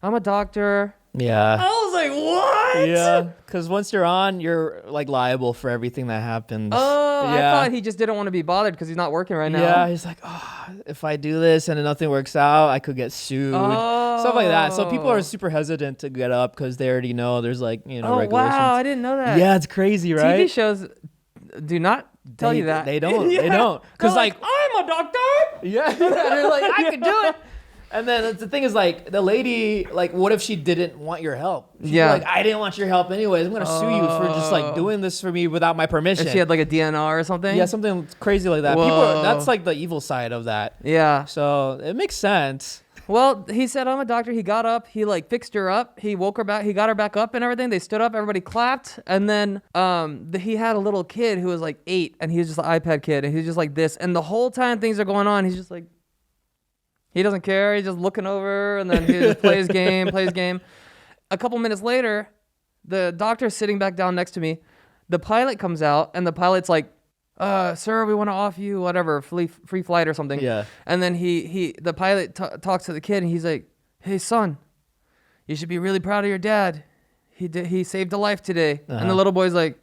I'm a doctor. Yeah. I was like, what? Yeah, because once you're on, you're like liable for everything that happens. Oh, yeah. I thought he just didn't want to be bothered because he's not working right now. Yeah, he's like, oh, if I do this and then nothing works out, I could get sued. Stuff like that. So people are super hesitant to get up because they already know there's like, regulations. Wow, I didn't know that. Yeah, it's crazy, right? TV shows do not tell you that. They don't. Yeah. They don't. Because like, I'm a doctor. Yeah, they're like, I can do it. And then the thing is, like, the lady, like, what if she didn't want your help? She'd be like, I didn't want your help anyways. I'm going to sue you for just, like, doing this for me without my permission. If she had, like, a DNR or something? Yeah, something crazy like that. That's, like, the evil side of that. Yeah. So it makes sense. Well, he said, I'm a doctor. He got up. He, like, fixed her up. He woke her back. He got her back up and everything. They stood up. Everybody clapped. And then he had a little kid who was, like, 8. And he was just an iPad kid. And he was just like this. And the whole time things are going on, he's just like, he doesn't care. He's just looking over, and then he just plays game. A couple minutes later, the doctor's sitting back down next to me. The pilot comes out, and the pilot's like, sir, we want to offer you whatever, free flight or something. Yeah. And then the pilot talks to the kid, and he's like, hey, son, you should be really proud of your dad. He saved a life today. Uh-huh. And the little boy's like,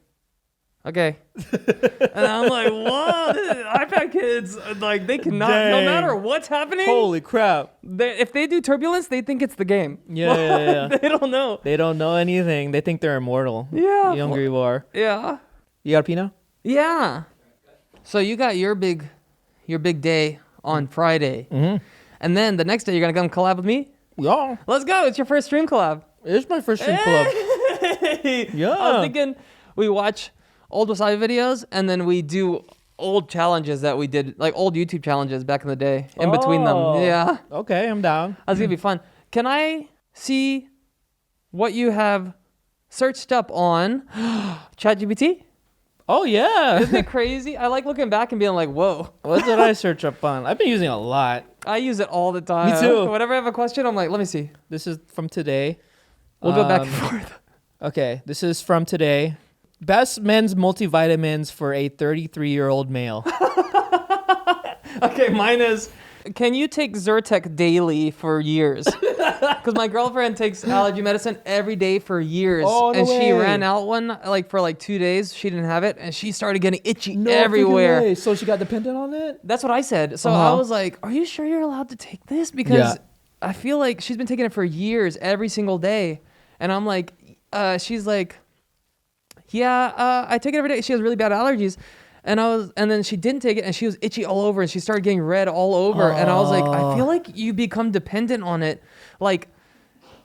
okay. And I'm like, whoa, iPad kids, like, they cannot, no matter what's happening. Holy crap. If they do turbulence, they think it's the game. Yeah. They don't know. They don't know anything. They think they're immortal. Yeah. The younger you are. Yeah. You got a pee now? Yeah. So you got your big day on Friday. Mm-hmm. And then the next day, you're going to come collab with me? Yeah. Let's go. It's your first stream collab. It's my first stream collab. Yeah. I was thinking we watch old Wassabi videos, and then we do old challenges that we did, like old YouTube challenges back in the day. In between them, Oh. yeah, Okay, I'm down. that's gonna be fun. Can I see what you have searched up on Chat GPT? Oh yeah. Isn't it crazy? I like looking back and being like, whoa. What did I search up on? I've been using it a lot. I use it all the time. Me too. Whenever I have a question, I'm like, let me see. This is from today. We'll go back and forth. Okay, this is from today. Best men's multivitamins for a 33-year-old male. Okay, mine is, can you take Zyrtec daily for years? Because my girlfriend takes allergy medicine every day for years. Oh, no and she way. ran out one, like for like 2 days. She didn't have it. And she started getting itchy No everywhere. freaking way. So she got dependent on it? That's what I said. So I was like, are you sure you're allowed to take this? Because I feel like she's been taking it for years, every single day. And I'm like, she's like, yeah, I take it every day. She has really bad allergies. And then she didn't take it and she was itchy all over and she started getting red all over. And I was like, I feel like you become dependent on it. Like,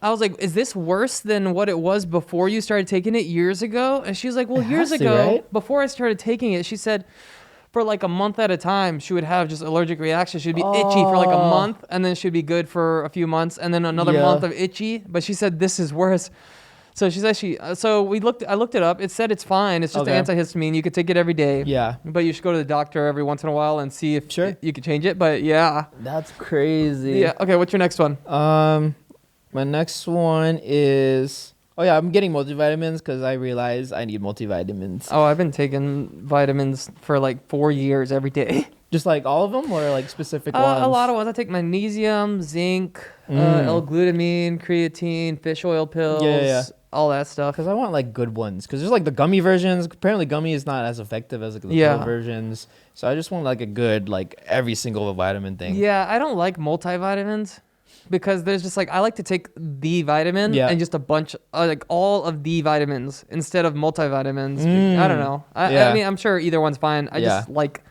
I was like, is this worse than what it was before you started taking it years ago? And she was like, well, years ago, right? before I started taking it, she said for like a month at a time, she would have just allergic reactions. She'd be itchy for like a month and then she'd be good for a few months and then another month of itchy. But she said, this is worse. So she said I looked it up. It said it's fine. It's just an antihistamine. You could take it every day. Yeah. But you should go to the doctor every once in a while and see if Sure. you could change it. But yeah. That's crazy. Yeah. Okay, what's your next one? My next one is... Oh, yeah, I'm getting multivitamins because I realize I need multivitamins. Oh, I've been taking vitamins for like 4 years every day. Just like all of them or like specific ones? A lot of ones. I take magnesium, zinc, L-glutamine, creatine, fish oil pills, all that stuff. Because I want like good ones. Because there's like the gummy versions. Apparently gummy is not as effective as like the pill versions. So I just want like a good, like every single vitamin thing. Yeah, I don't like multivitamins. Because there's just like, I like to take the vitamin and just a bunch, like all of the vitamins instead of multivitamins. I don't know. I mean, I'm sure either one's fine. I just like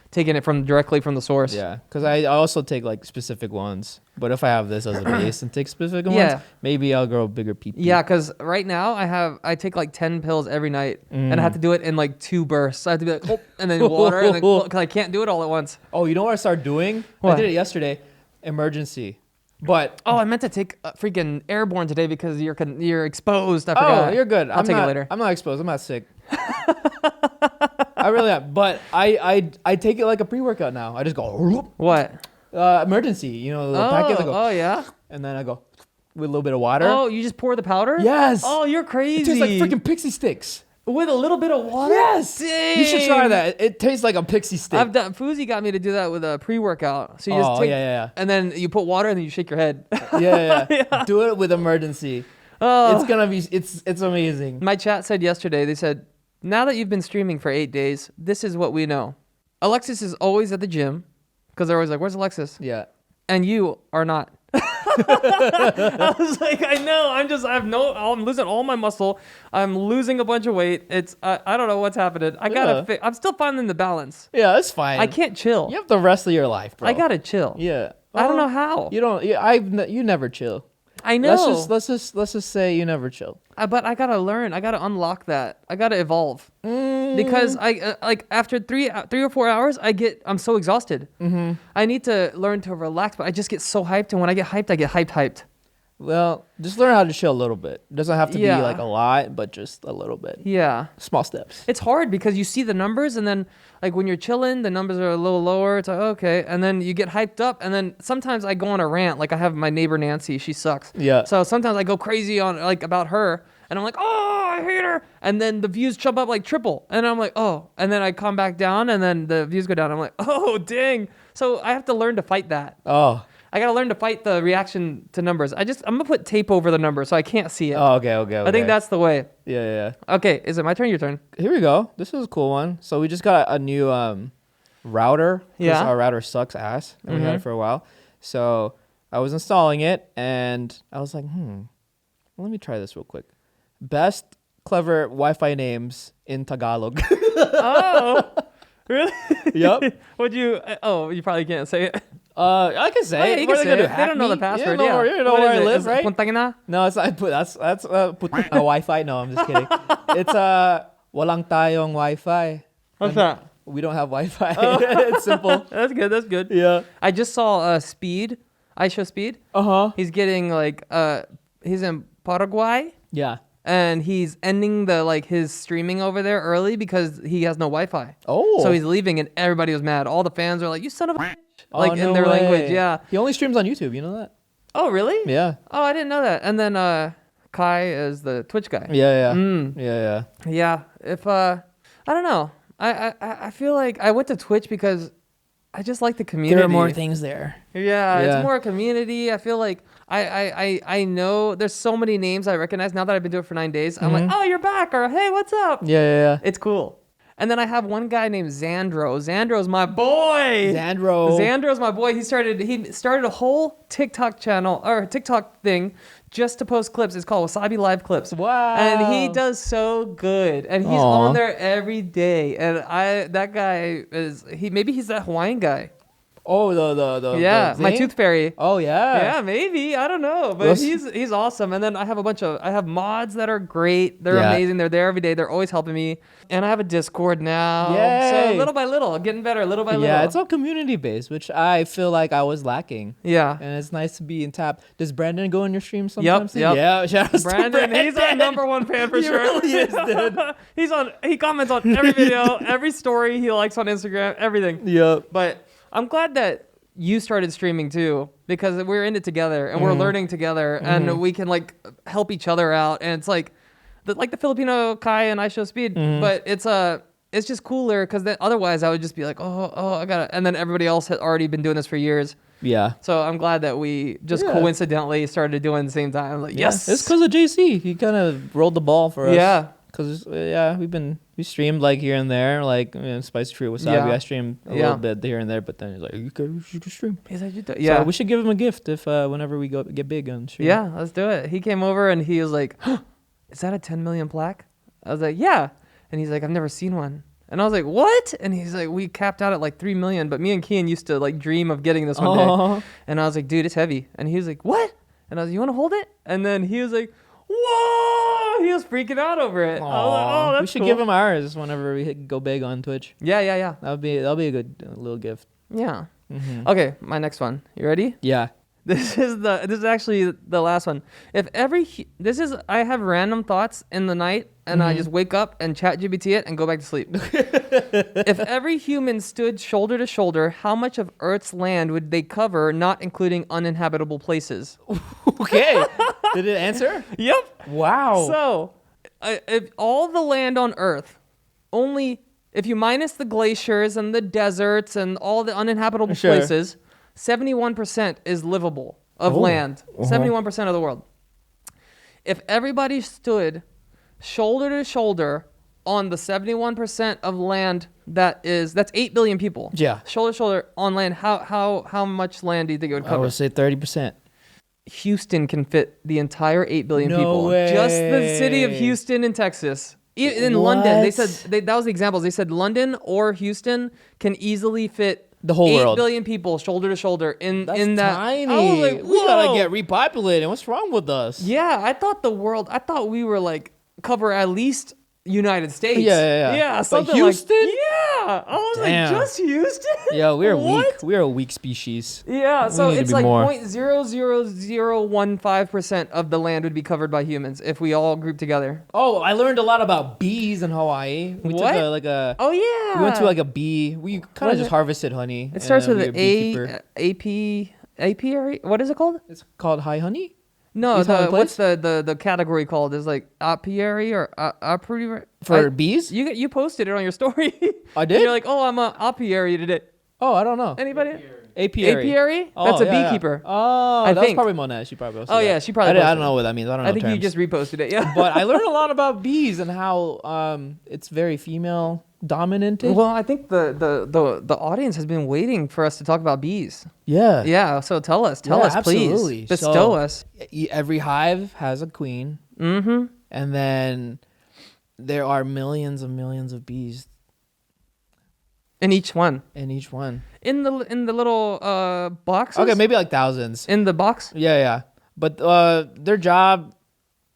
taking it directly from the source. Yeah, because I also take like specific ones. But if I have this as a base and take specific ones, maybe I'll grow bigger PP. Yeah, because right now I take like 10 pills every night and I have to do it in like 2 bursts. I have to be like, oh, and then water, and then because I can't do it all at once. Oh, you know what I started doing? What? I did it yesterday. Emergency. But I meant to take freaking airborne today because you're exposed. I forgot. Oh, you're good. I'll take it later. I'm not exposed. I'm not sick. I really am. But I take it like a pre-workout now. I just go. What? Emergency. You know, the packets. I go. Oh yeah. And then I go with a little bit of water. Oh, you just pour the powder? Yes. Oh, you're crazy. It tastes like freaking pixie sticks. With a little bit of water? Yes. Dang. You should try that. It tastes like a pixie stick. Fuzi got me to do that with a pre-workout. So you just take, and then you put water and then you shake your head. Yeah. Do it with emergency. Oh. It's gonna be. It's amazing. My chat said yesterday. They said, now that you've been streaming for 8 days, this is what we know. Alexis is always at the gym because they're always like, "Where's Alexis?" Yeah. And you are not. I was like, I know. I'm losing all my muscle. I'm losing a bunch of weight. I don't know what's happening. I'm still finding the balance. Yeah, that's fine. I can't chill. You have the rest of your life, bro. I gotta chill. Yeah. I don't know how. You don't. You never chill. I know. Let's just say you never chill. But I gotta learn. I gotta unlock that. I gotta evolve. Because I like after 3 or 4 hours, I'm so exhausted. I need to learn to relax, but I just get so hyped, and when I get hyped, I get hyped. Well, just learn how to chill a little bit. It doesn't have to be like a lot, but just a little bit. Yeah. Small steps. It's hard because you see the numbers, and then like when you're chilling, the numbers are a little lower. It's like, okay. And then you get hyped up, and then sometimes I go on a rant. Like I have my neighbor Nancy, she sucks. Yeah. So sometimes I go crazy on like about her, and I'm like, oh, I hate her. And then the views jump up like triple, and I'm like, oh. And then I come back down, and then the views go down. I'm like, oh, dang. So I have to learn to fight that. Oh. I gotta learn to fight the reaction to numbers. I'm gonna put tape over the number so I can't see it. Oh, okay. I think that's the way. Yeah. Okay, is it my turn? Your turn. Here we go. This is a cool one. So we just got a new router. Yeah. Our router sucks ass, and we had it for a while. So I was installing it, and I was like, let me try this real quick. Best clever Wi-Fi names in Tagalog. Oh, really? Yep. You probably can't say it. I can say it. You What can are they say gonna it. do? They don't know the Hack me? password. You know, you know where I live, right? Puntangina? No, it's not. That's Wi-Fi. No, I'm just kidding. It's walang tayong Wi-Fi. What's that? We don't have Wi-Fi. It's simple. That's good. That's good. Yeah. I just saw Speed. I show Speed. He's Getting like he's in Paraguay. Yeah. And he's ending his streaming over there early because he has no Wi-Fi. Oh. So he's leaving, and everybody was mad. All the fans are like, "You son of a bitch!" No in their language. Yeah. He only streams on YouTube. You know that? Oh, really? Yeah. Oh, I didn't know that. And then Kai is the Twitch guy. Yeah. Yeah. If I don't know. I feel like I went to Twitch because I just like the community. There are more things there. Yeah, it's more a community. I feel like I know there's so many names I recognize now that I've been doing it for 9 days. I'm like, oh, you're back, or hey, what's up? Yeah. It's cool. And then I have one guy named Xandro. Xandro's my boy. Xandro's my boy. He started a whole TikTok channel or TikTok thing just to post clips. It's called Wassabi Live Clips. Wow. And he does so good. And he's on there every day. And that guy maybe he's that Hawaiian guy. Oh, the my tooth fairy. Oh yeah. Yeah, maybe. I don't know. But he's awesome. And then I have mods that are great. They're amazing. They're there every day. They're always helping me. And I have a Discord now. Yay. So little by little, getting better, little by little. Yeah, it's all community based, which I feel like I was lacking. Yeah. And it's nice to be in tap. Does Brandon go in your stream sometimes? Yep. Yeah, shout out to Brandon. He's our number one fan for sure. He really is, dude. He comments on every video, every story he likes on Instagram, everything. Yep. But I'm glad that you started streaming too, because we're in it together and we're learning together and we can help each other out. And it's like the Filipino Kai and I show Speed, but it's just cooler because then otherwise I would just be like, oh, I gotta, and then everybody else had already been doing this for years. Yeah. So I'm glad that we just coincidentally started doing it at the same time. Like, yes. It's because of JC. He kind of rolled the ball for us. Yeah. Because we streamed here and there, Spicy Tree Wasabi. Yeah. I streamed a little bit here and there, but then he's like, you can stream. He's like, So we should give him a gift if whenever we get big on stream. Yeah, let's do it. He came over and he was like, is that a 10 million plaque? I was like, yeah. And he's like, I've never seen one. And I was like, what? And he's like, we capped out at 3 million, but me and Kian used to dream of getting this one day. And I was like, dude, it's heavy. And he was like, what? And I was like, you want to hold it? And then he was like, whoa! He was freaking out over it. I was like, oh, that's we should cool. give him ours whenever we go big on Twitch. Yeah. That'll be a good little gift. Yeah. Mm-hmm. Okay, my next one. You ready? Yeah. This is actually the last one. I have random thoughts in the night and I just wake up and Chat GPT it and go back to sleep. If every human stood shoulder to shoulder, how much of Earth's land would they cover, not including uninhabitable places? Okay. Did it answer? Yep. Wow. So, if all the land on Earth, if you minus the glaciers and the deserts and all the uninhabitable places, 71% is livable of land. 71% of the world. If everybody stood shoulder to shoulder on the 71% of land that's 8 billion people. Yeah. Shoulder to shoulder on land, how much land do you think it would cover? I would say 30%. Houston can fit the entire 8 billion people. Way. Just the city of Houston in Texas. In London, they said that was the examples. They said London or Houston can easily fit the whole 8 world. 8 billion people shoulder to shoulder in that. Tiny. I was like, whoa. We gotta get repopulated. What's wrong with us? Yeah, I thought we were cover at least United States. Yeah. Something Houston? Yeah. I was like, just Houston? Yeah, we're What? weak. We're a weak species. Yeah, so need to it's be more. 0.00015% of the land would be covered by humans if we all group together. Oh, I learned a lot about bees in Hawaii. We What? took Oh yeah. We went to a bee. We kind of just harvested honey. It starts with an an apiary. What is it called? It's called high honey. No, Is that a what's place? the category called? Is apiary or apiary? For bees? You posted it on your story. I did? And you're like, oh, I'm a apiary today. Oh, I don't know. Anybody? Apiary. Apiary? That's a beekeeper. Oh, I that was think. probably Monet. She probably posted Oh that. yeah, she probably. I posted don't know what that means. I don't know I think you terms. just reposted it. Yeah. But I learned a lot about bees and how it's very female dominated. Well, I think the audience has been waiting for us to talk about bees. Yeah. Yeah. So tell us, absolutely. please. Bestow us. Every hive has a queen. Mm-hmm. And then there are millions of bees In each one. in each one. In the little boxes. Okay, maybe thousands. In the box. Yeah. But their job,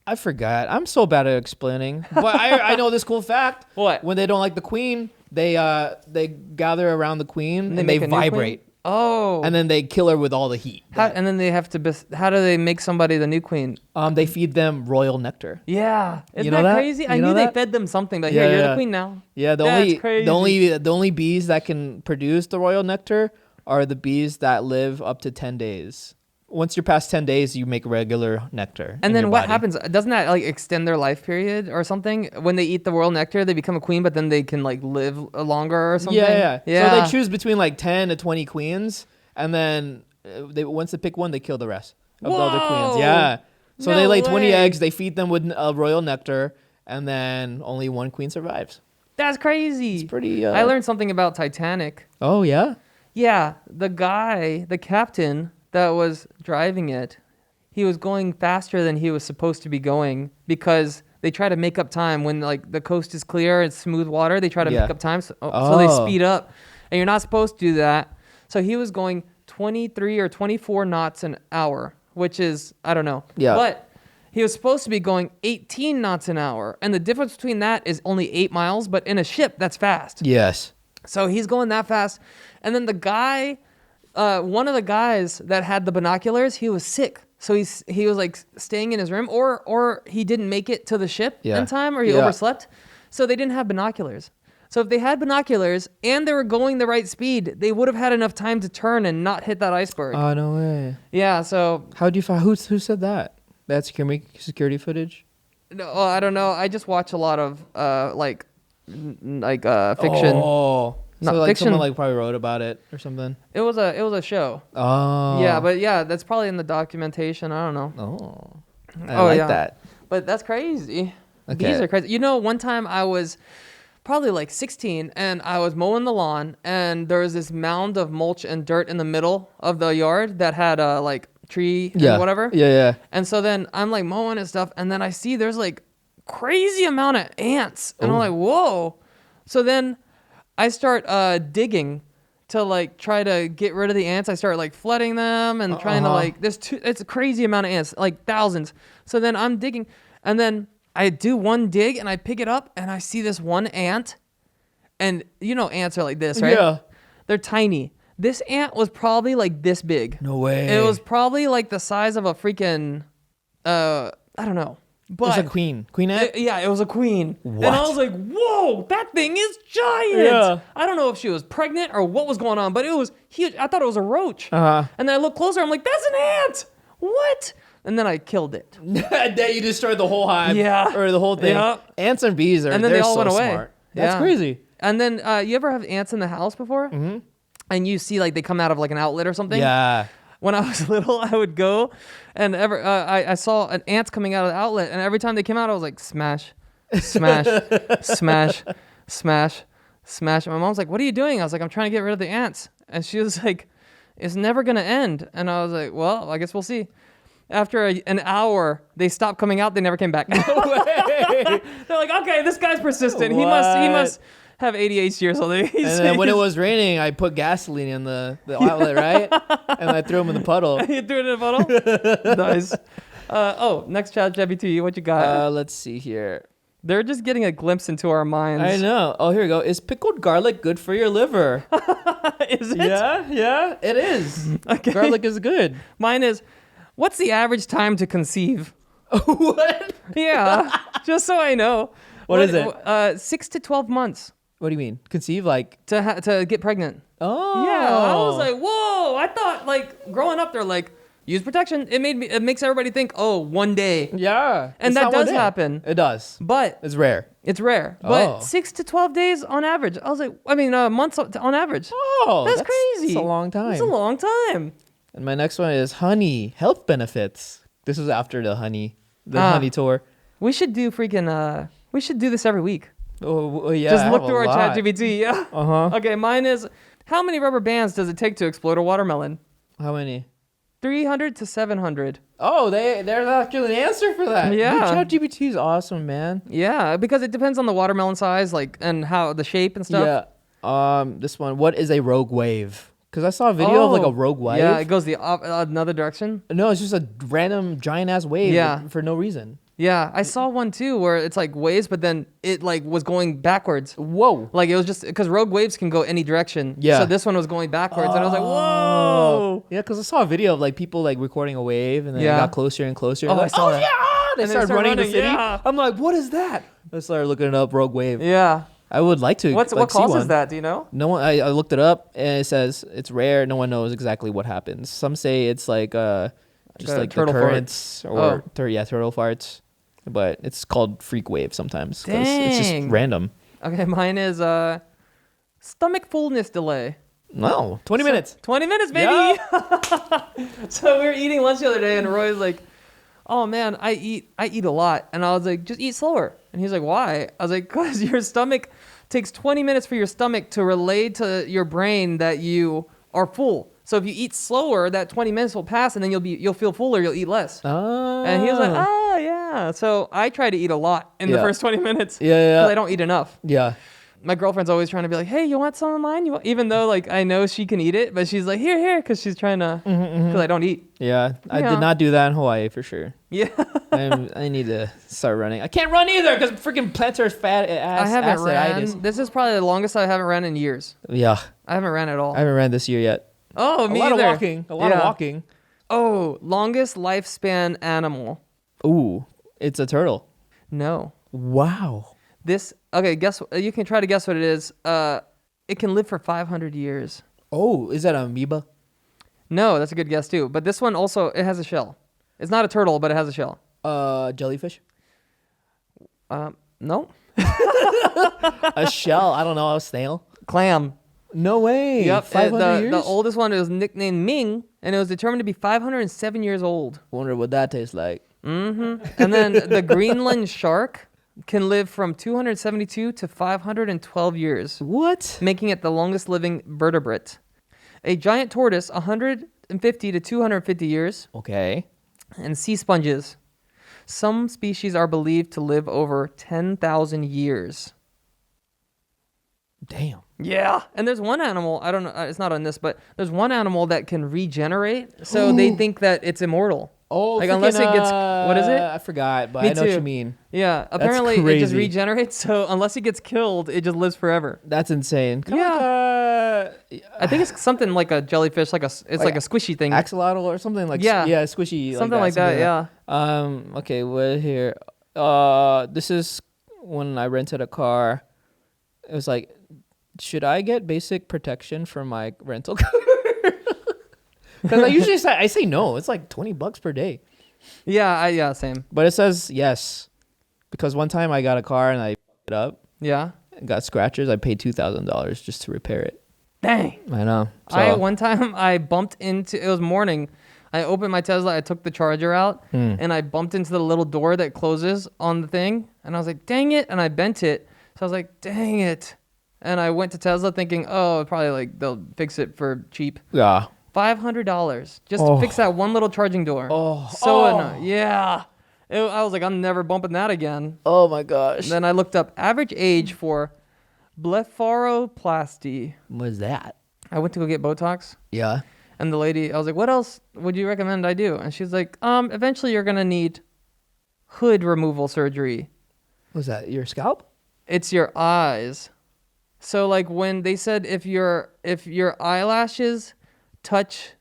I forgot. I'm so bad at explaining. But I know this cool fact. What? When they don't like the queen, They gather around the queen and they make a new queen? vibrate. Oh. And then they kill her with all the heat. And then they have to. How do they make somebody the new queen? They feed them royal nectar. Yeah, isn't You know that that? crazy? I You know knew they that? fed them something, but Yeah, here you're yeah. the queen now. Yeah, That's crazy. the only bees that can produce the royal nectar are the bees that live up to 10 days. Once you're past 10 days, you make regular nectar. And in then your what body. happens? Doesn't that like extend their life period or something? When they eat the royal nectar, they become a queen, but then they can like live longer or something. Yeah. So they choose between like 10 to 20 queens, and then once they pick one, they kill the rest of the other queens. Whoa. Yeah. So No they lay 20 way. eggs. They feed them with royal nectar, and then only one queen survives. That's crazy. It's pretty. I learned something about Titanic. Oh yeah. Yeah, the captain that was driving it, he was going faster than he was supposed to be going because they try to make up time when like the coast is clear and smooth water. They try to make up time, so they speed up, and you're not supposed to do that. So he was going 23 or 24 knots an hour, which is I don't know. Yeah. But he was supposed to be going 18 knots an hour, and the difference between that is only 8 miles. But in a ship, that's fast. Yes. So he's going that fast. And then the guy, one of the guys that had the binoculars, he was sick. So he was like staying in his room or he didn't make it to the ship in time or he overslept. So they didn't have binoculars. So if they had binoculars and they were going the right speed, they would have had enough time to turn and not hit that iceberg. Oh, no way. Yeah, so... How do you find... Who said that? That security footage? No, I don't know. I just watch a lot of fiction. Oh. Not so like fiction. someone like probably wrote about it or something. It was a show. Oh. Yeah, but yeah, that's probably in the documentation. I don't know. Oh. I like that. But that's crazy. Okay. Bees are crazy. You know, one time I was probably like 16 and I was mowing the lawn and there was this mound of mulch and dirt in the middle of the yard that had a like tree and whatever. Yeah. And so then I'm like mowing and stuff and then I see there's like crazy amount of ants and I'm like, whoa. So then I start digging to like try to get rid of the ants. I start like flooding them and trying to like it's a crazy amount of ants, like thousands. So then I'm digging and then I do one dig and I pick it up and I see this one ant and you know ants are like this, right? Yeah. They're tiny. This ant was probably like this big. No way. It was probably like the size of a freaking I don't know. But it's a queen ant? It was a queen. What? And I was like, whoa, that thing is giant. Yeah. I don't know if she was pregnant or what was going on, but it was huge. I thought it was a roach. Uh-huh. And then I looked closer. I'm like, that's an ant. What? And then I killed it. That you destroyed the whole hive. Yeah. Or the whole thing. Yeah. Ants and bees And then they they're all so went away. smart. That's Yeah. crazy. And then you ever have ants in the house before? Mm-hmm. And you see like they come out of like an outlet or something? Yeah. When I was little, I would go and I saw an ants coming out of the outlet. And every time they came out, I was like, smash, smash, smash, smash, smash. And my mom's like, what are you doing? I was like, I'm trying to get rid of the ants. And she was like, it's never going to end. And I was like, well, I guess we'll see. After an hour, they stopped coming out. They never came back. No way. They're like, okay, this guy's persistent. He must have ADHD or something. And then when it was raining, I put gasoline in the outlet, right? And I threw him in the puddle. You threw it in a puddle? Nice. Next Chat GPT, what you got? Let's see here. They're just getting a glimpse into our minds. I know. Oh, here we go. Is pickled garlic good for your liver? Is it? Yeah, it is. Okay. Garlic is good. Mine is, what's the average time to conceive? What? Yeah, just so I know. What is it? 6 to 12 months What do you mean? Conceive like? to get pregnant. Oh. Yeah, I was like, whoa. I thought like growing up, they're like, use protection. It makes everybody think, oh, 1 day. Yeah. And it's that not one does day. happen. It does. But It's rare. it's rare. But Oh. 6 to 12 days on average. I was like, months on average. Oh, That's crazy. It's a long time. It's a long time. And my next one is honey health benefits. This was after the honey honey tour. We should do we should do this every week. Oh yeah. Just I look have through a our lot. Chat GPT. Yeah. Uh-huh. Okay, mine is, how many rubber bands does it take to explode a watermelon? How many? 300 to 700. Oh, there's actually an answer for that. Yeah. Dude, ChatGPT is awesome, man. Yeah, because it depends on the watermelon size, like, and how the shape and stuff. Yeah. This one. What is a rogue wave? Because I saw a video of like a rogue wave. Yeah, it goes the another direction. No, it's just a random giant ass wave. Yeah. For no reason. Yeah, I saw one too where it's like waves, but then it like was going backwards. Whoa. Like it was just because rogue waves can go any direction. Yeah. So this one was going backwards, and I was like, whoa. Yeah, because I saw a video of like people like recording a wave, and then it Yeah. got closer and closer. Oh, Like, I saw that. Yeah! They And they started start running the running, city. yeah. I'm like, what is that? I started looking it up, rogue wave. Yeah. I would like to. What see causes one. that? Do you know? No one. I looked it up, and it says it's rare. No one knows exactly what happens. Some say it's like just a like the turtle fart. currents or Oh. turtle farts, but it's called freak wave sometimes. 'Cause it's just Dang. random. Okay, mine is stomach fullness delay. No, 20 minutes. 20 minutes, baby. So we were eating lunch the other day, and Roy's like, "Oh man, I eat a lot," and I was like, "Just eat slower." And he's like, "Why?" I was like, "Cause your stomach takes 20 minutes for your stomach to relay to your brain that you are full. So if you eat slower, that 20 minutes will pass, and then you'll feel fuller. You'll eat less." Oh. And he was like, "Oh yeah." So I try to eat a lot in the Yeah. first 20 minutes. Yeah. Because I don't eat enough. Yeah. My girlfriend's always trying to be like, "Hey, you want some of mine?" Even though like I know she can eat it, but she's like, "Here," because she's trying to, because I don't eat. Yeah. I Yeah. did not do that in Hawaii for sure. Yeah. I need to start running. I can't run either because freaking plantar fat ass. I haven't aciditis. ran. This is probably the longest I haven't ran in years. Yeah. I haven't ran at all. I haven't ran this year yet. Oh, me either. A lot of walking. Oh, longest lifespan animal. Ooh, it's a turtle. No. Wow. Guess. You can try to guess what it is. It can live for 500 years. Oh, is that an amoeba? No, that's a good guess too. But this one also, it has a shell. It's not a turtle, but it has a shell. Jellyfish? No. A shell? I don't know. A snail? Clam. No way. Yep. 500 years? The oldest one was nicknamed Ming, and it was determined to be 507 years old. Wonder what that tastes like. Mm-hmm. And then the Greenland shark can live from 272 to 512 years, What? making it the longest living vertebrate. A giant tortoise, 150 to 250 years, Okay. and sea sponges. Some species are believed to live over 10,000 years. Damn. Yeah. And there's one animal, I don't know, it's not on this, but there's one animal that can regenerate, so they think that it's immortal. Oh, Like, unless it gets, what is it? I forgot, but Me I know what too. you mean. Yeah, apparently it just crazy. regenerates, so unless it gets killed, it just lives forever. That's insane. Kinda Yeah. I think it's something like a jellyfish, like a squishy thing. axolotl or something like Yeah. squishy. Something like that, yeah. Okay, what here? This is when I rented a car. It was like, should I get basic protection for my rental car? Because I usually say no. It's like $20 per day. Yeah, same. But it says yes. Because one time I got a car and I fucked it up Yeah. and got scratches. I paid $2,000 just to repair it. Dang. I know. So, One time I bumped into, it was morning. I opened my Tesla, I took the charger out, and I bumped into the little door that closes on the thing, and I was like, dang it, and I bent it. So I was like, dang it. And I went to Tesla thinking, oh, probably like they'll fix it for cheap. yeah. $500 just to fix that one little charging door. Annoying. Yeah. I was like, I'm never bumping that again. Oh my gosh. Then I looked up average age for blepharoplasty. What is that? I went to go get Botox, Yeah. and the lady, I was like, what else would you recommend I do? And she's like, eventually you're going to need hood removal surgery. Was that your scalp? It's your eyes. So like when they said if your eyelashes touch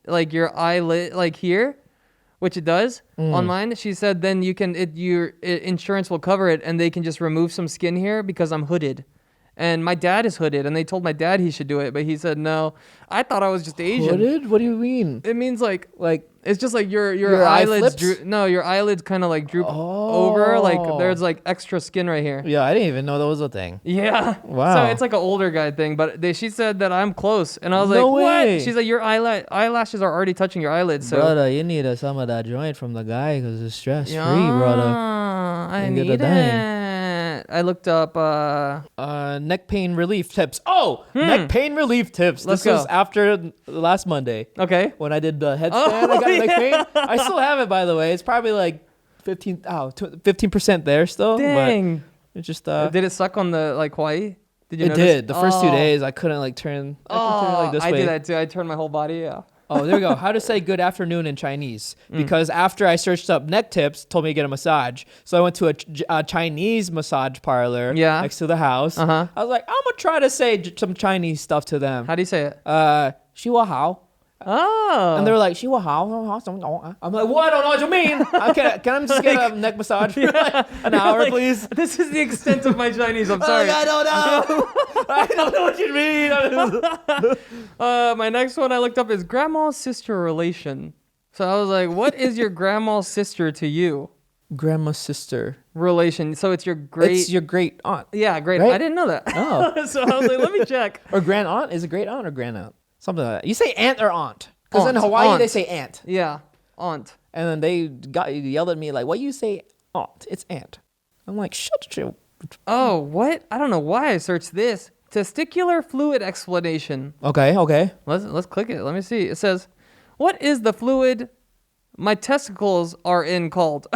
like your eyelid like here, which it does on mine, she said then you can your insurance will cover it and they can just remove some skin here because I'm hooded. And my dad is hooded, and they told my dad he should do it, but he said no. I thought I was just Asian. Hooded? What do you mean? It means like Like it's just like your eye eyelids flips? your eyelids kind of like droop over, like there's like extra skin right here. yeah, I didn't even know that was a thing. Yeah. Wow. So it's like an older guy thing, but she said that I'm close, and I was No like, way. what? She's like, your eyelashes are already touching your eyelids. So Brother, you need some of that joint from the guy because it's stress free, yeah, brother. I And get need a dime. it. I looked up. Neck pain relief tips. Oh, neck pain relief tips. Let's this was go. after last Monday Okay. when I did the headstand. I got neck pain. I still have it, by the way. It's probably like 15% there still. Dang. But it just Did it suck on the like Hawaii? Did you it notice? did. The first 2 Oh. days I couldn't like turn. I could turn it like this I way. did that too. I turned my whole body. Yeah. Oh, there we go. How to say good afternoon in Chinese. Because after I searched up neck tips, told me to get a massage. So I went to a Chinese massage parlor next to the house. Uh-huh. I was like, I'm going to try to say some Chinese stuff to them. How do you say it? 希望好. Oh. And they're like, 希望好. I'm like, well, I don't know what you mean. Can I just get a neck massage for an hour, like, please? This is the extent of my Chinese. I'm sorry. I don't know. I don't know what you mean. My next one I looked up is grandma's sister relation. So I was like, what is your grandma's sister to you? Grandma's sister. Relation. So it's your great... It's your great aunt. Yeah, great. Right? I didn't know that. Oh. So I was like, let me check. Or grand aunt? Is it great aunt or grand aunt? Something like that. You say aunt or aunt? Because in Aunt. Hawaii, Aunt. they say aunt. Yeah, aunt. And then they yelled at me like, why you say aunt? It's aunt. I'm like, shut your... Oh, what? I don't know why I searched this. Testicular fluid explanation. Okay. Let's click it. Let me see. It says, what is the fluid my testicles are in called?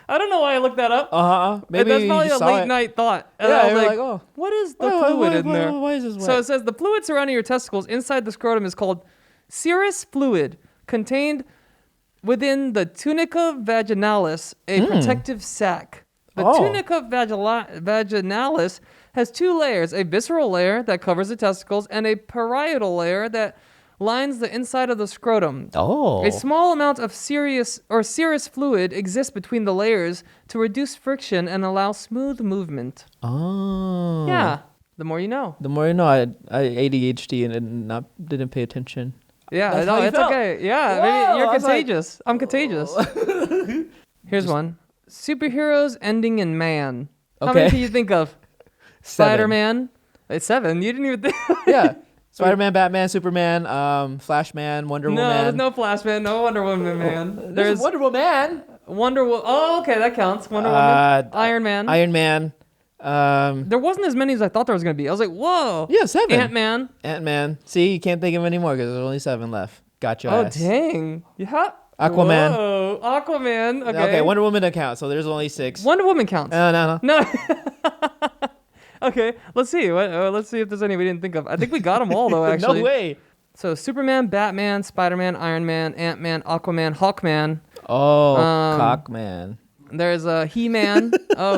I don't know why I looked that up. Maybe that's probably you a saw late it. night thought. And Yeah, I was you're like, like, oh. what is the fluid in there? Why is this wet? So it says the fluid surrounding your testicles inside the scrotum is called serous fluid, contained within the tunica vaginalis, a protective sac. The tunica vaginalis has two layers, a visceral layer that covers the testicles and a parietal layer that lines the inside of the scrotum. Oh. A small amount of serous fluid exists between the layers to reduce friction and allow smooth movement. Oh. Yeah. The more you know. The more you know, I ADHD and didn't pay attention. Yeah, That's no, how you it's felt. okay. Yeah, Whoa, maybe you're I was like, contagious. I'm contagious. Here's one. Superheroes ending in man. How many Okay. can you think of? 7. Spider-Man. It's 7. You didn't even think. Yeah. Spider-Man, Batman, Superman, Flashman, Wonder No, Woman. there's no Flashman, no Wonder Woman, man. There's Wonder Woman. Wonder Woman. Oh, okay, that counts. Wonder Woman. Iron Man. Iron Man. There wasn't as many as I thought there was going to be. I was like, whoa. Yeah, 7. Ant-Man. Ant-Man. See, you can't think of any more because there's only 7 left. Got your ass. Dang. Yeah. Aquaman. Whoa. Aquaman. Okay. Okay, Wonder Woman doesn't count, so there's only 6. Wonder Woman counts. No. No. Okay, let's see. Let's see if there's any we didn't think of. I think we got them all, though, actually. No way. So Superman, Batman, Spider-Man, Iron Man, Ant-Man, Aquaman, Hawkman. Oh, Cockman. There's He-Man.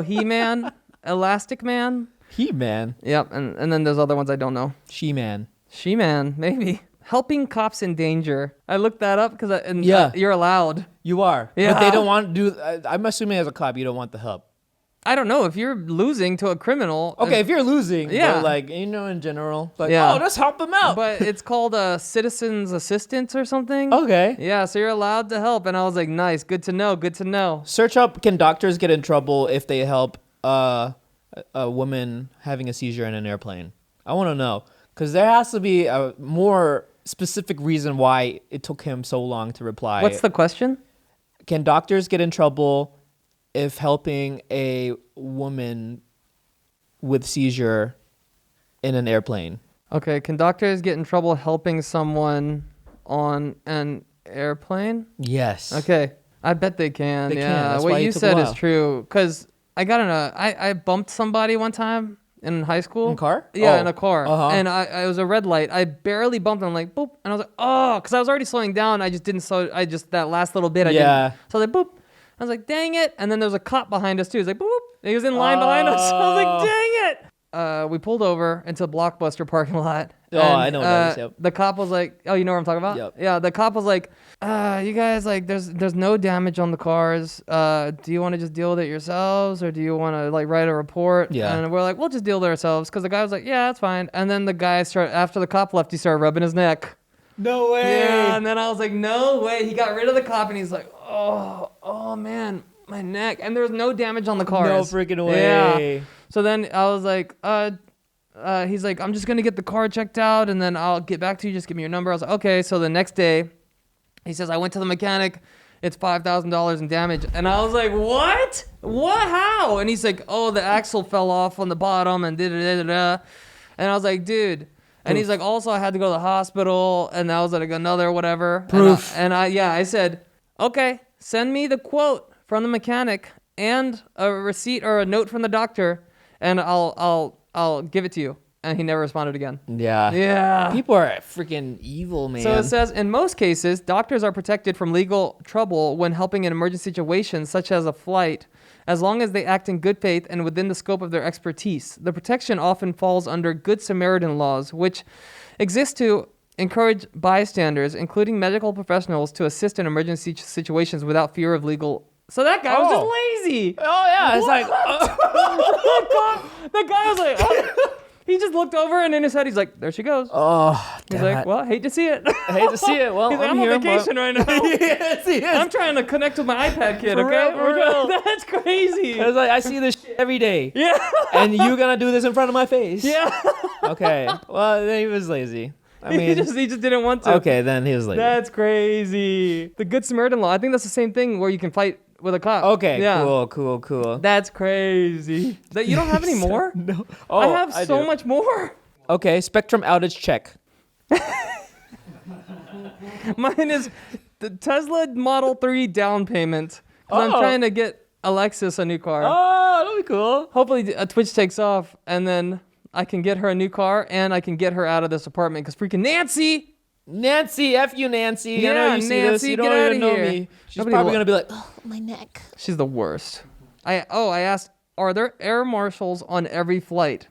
He-Man. Elastic Man. He-Man. Yep, and then there's other ones I don't know. She-Man. She-Man, maybe. Helping cops in danger. I looked that up because you're allowed. You are. Yeah. But they don't want to do... I'm assuming as a cop, you don't want the help. I don't know if you're losing to a criminal. Okay, if you're losing, yeah, but like in general, like yeah. let's help them out. But it's called a citizen's assistance or something. Okay. Yeah, so you're allowed to help, and I was like, nice, good to know, good to know. Search up: can doctors get in trouble if they help a woman having a seizure in an airplane? I want to know because there has to be a more specific reason why it took him so long to reply. What's the question? Can doctors get in trouble if helping a woman with seizure in an airplane? Okay, can doctors get in trouble helping someone on an airplane? Yes. Okay, I bet they can. They can. Yeah, That's why what it you took a said is while. true. Because I got I bumped somebody one time in high school. In a car? Yeah, Oh. in a car. Uh-huh. And it was a red light. I barely bumped him, like boop, and I was like, oh, because I was already slowing down. I just didn't slow. that last little bit. I Yeah. didn't. So I was like boop. I was like, dang it. And then there was a cop behind us too. He's like, boop. And he was in line behind us. So I was like, dang it. We pulled over into a Blockbuster parking lot. Oh, I know what that is, yep. The cop was like, oh, you know what I'm talking about? Yep. Yeah, the cop was like, you guys, like, there's no damage on the cars. Do you want to just deal with it yourselves, or do you want to, like, write a report? Yeah. And we're like, we'll just deal with it ourselves, because the guy was like, yeah, that's fine. And then the guy after the cop left, he started rubbing his neck. No way. Yeah, and then I was like, no way. He got rid of the cop, and he's like, oh, man, my neck. And there was no damage on the cars. No freaking way. Yeah. So then I was like, he's like, I'm just going to get the car checked out, and then I'll get back to you. Just give me your number. I was like, okay. So the next day, he says, I went to the mechanic. It's $5,000 in damage. And I was like, what? What? How? And he's like, oh, the axle fell off on the bottom and da-da-da-da-da. And I was like, dude. And he's like, also, I had to go to the hospital, and that was like another whatever. Proof. And I said, okay, send me the quote from the mechanic and a receipt or a note from the doctor, and I'll give it to you. and he never responded again. Yeah. Yeah. People are freaking evil, man. So it says, in most cases, doctors are protected from legal trouble when helping in emergency situations, such as a flight, as long as they act in good faith and within the scope of their expertise. The protection often falls under Good Samaritan laws, which exist to encourage bystanders, including medical professionals, to assist in emergency situations without fear of legal. So that guy was just lazy. Oh, yeah. It's like... That guy was like, he just looked over and in his head, he's like, there she goes. Oh, He's damn like, it. well, hate to see it. I hate to see it. Well, He's like, I'm here, on vacation right now. Yes, he is. I'm trying to connect with my iPad kid, For okay? real, for real. That's crazy. I was like, I see this shit every day. Yeah. And you gonna do this in front of my face. Yeah. Okay. Well, then he was lazy. I mean, he just didn't want to. okay, then he was lazy. That's crazy. The Good Samaritan law. I think that's the same thing where you can fight with a cop. Okay, Yeah. cool. That's crazy. That you don't have any more? No. I have so do. much more. Okay, Spectrum outage check. Mine is the Tesla Model 3 down payment. 'Cause I'm Oh. trying to get Alexis a new car. Oh, that'll be cool. Hopefully Twitch takes off and then I can get her a new car and I can get her out of this apartment because freaking Nancy. Nancy, F you, Nancy. I know Yeah, you see this. Nancy, You get don't outta even know here. me. She's Nobody probably will- gonna be like, oh, my neck. She's the worst. I asked, are there air marshals on every flight?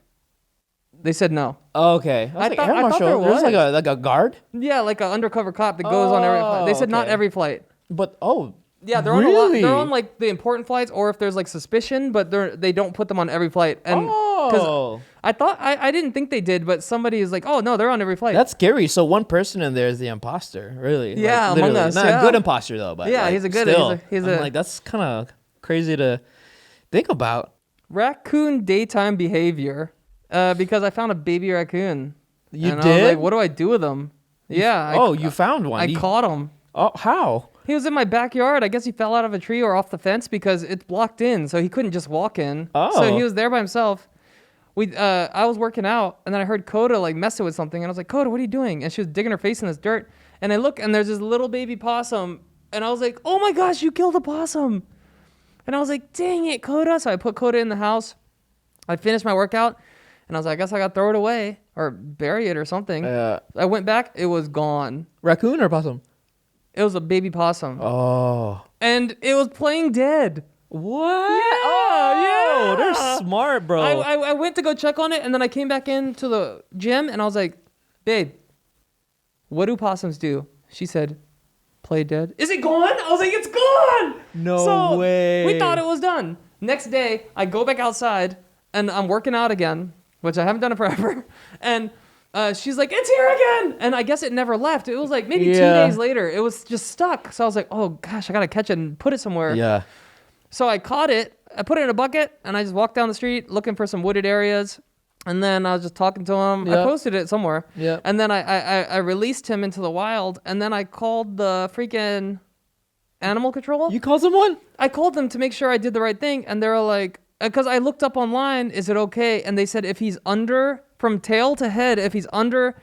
They said no. Okay. I, was like, thought- Air I thought Marshal. there There's was. like a guard, Yeah, like an undercover cop that goes on every flight. They said not okay. every flight. but Yeah, they're on a lot. really? They're on like the important flights, or if there's like suspicion, but they don't put them on every flight. And Oh, I thought I didn't think they did, but somebody is like, oh no, they're on every flight. that's scary. So one person in there is the imposter, really? Yeah, like, among literally. us, Not yeah. a good imposter though, but Yeah, like, he's a good- Still, he's I'm a- like that's kind of crazy to think about. Raccoon daytime behavior, because I found a baby raccoon. You and did? I was like, what do I do with him? Yeah. You found one. I You- caught him. Oh, how? He was in my backyard. I guess he fell out of a tree or off the fence because it's blocked in, so he couldn't just walk in. Oh. So he was there by himself. I was working out, and then I heard Coda like messing with something, and I was like, Coda, what are you doing? And she was digging her face in this dirt, and I look, and there's this little baby possum, and I was like, oh my gosh, you killed a possum. And I was like, dang it, Coda. So I put Coda in the house. I finished my workout, and I was like, I guess I got to throw it away or bury it or something. I went back. It was gone. Raccoon or possum? It was a baby possum. Oh. And it was playing dead. What? Yeah, Oh, yeah. they're smart, bro. I went to go check on it, and then I came back into the gym, and I was like, babe, what do possums do? She said, play dead. Is it gone? I was like, it's gone. No way. We thought it was done. Next day, I go back outside, and I'm working out again, which I haven't done it forever. And she's like, it's here again. And I guess it never left. It was like maybe 2 days later. It was just stuck. So I was like, oh, gosh, I got to catch it and put it somewhere. Yeah. So I caught it. I put it in a bucket, and I just walked down the street looking for some wooded areas. And then I was just talking to him. Yep. I posted it somewhere. Yep. And then I released him into the wild. And then I called the freaking animal control. You called someone? I called them to make sure I did the right thing. And they were like, because I looked up online, is it okay? And they said if he's under, from tail to head, if he's under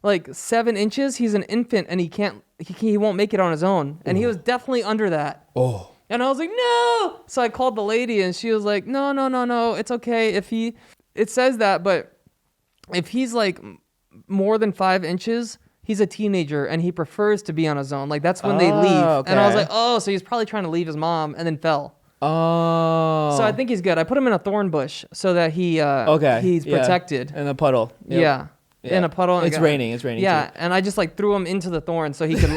like 7 inches, he's an infant and he won't make it on his own. And he was definitely under that. Oh. And I was like, no. So I called the lady and she was like, no. It's okay it says that, but if he's like more than 5 inches, he's a teenager and he prefers to be on his own. Like that's when they leave. Okay. And I was like, oh, so he's probably trying to leave his mom and then fell. Oh. So I think he's good. I put him in a thorn bush so that he's yeah. protected. In a puddle. Yep. Yeah. In a puddle. It's raining. Yeah, too. and I just like threw him into the thorn so he can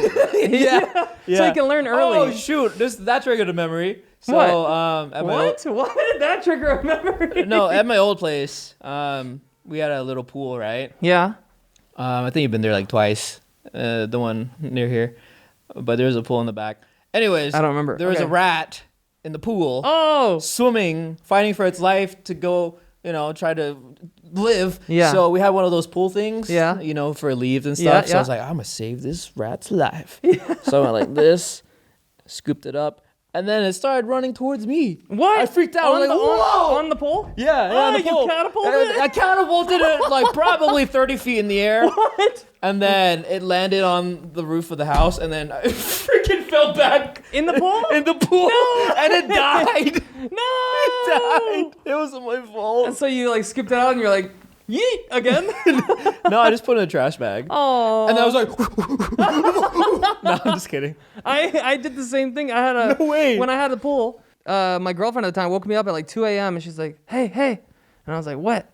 Yeah. so he can learn early. Oh shoot! That triggered a memory. So What? at What did that trigger a memory? No, at my old place, we had a little pool, right? Yeah. I think you've been there like twice. The one near here, but there's a pool in the back. Anyways, I don't remember. There was Okay. a rat in the pool. Oh. Swimming, fighting for its life to go, try to live. Yeah. So we had one of those pool things, Yeah. For leaves and Yeah, stuff. So yeah. I was like, I'm going to save this rat's life. So I went like this, scooped it up, and then it started running towards me. What? I freaked out. I was like, whoa! On the pole? Yeah, Oh, on the you pole. catapulted And it? I catapulted it like probably 30 feet in the air. What? And then it landed on the roof of the house, and then I freaking fell back In the pool? in the pool, No. and it died. No. It died. It wasn't my fault. And so you like skipped it out and you're like, yeet again. No, I just put it in a trash bag. Oh. And I was like, no, I'm just kidding. I did the same thing. I had a No way. When I had a pool. My girlfriend at the time woke me up at like 2 a.m. and she's like, hey, and I was like, what?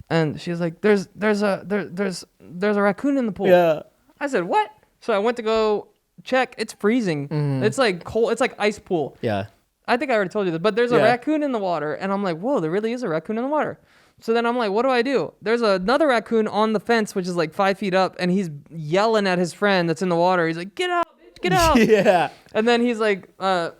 And she's like, there's a raccoon in the pool. Yeah. I said, what? So I went to go check. It's freezing. It's like cold. It's like ice pool. Yeah. I think I already told you this, but there's a raccoon in the water, and I'm like, whoa, there really is a raccoon in the water. So then I'm like, what do I do? There's another raccoon on the fence, which is like 5 feet up, and he's yelling at his friend that's in the water. He's like, get out, bitch, get out. Yeah. And then he's like, so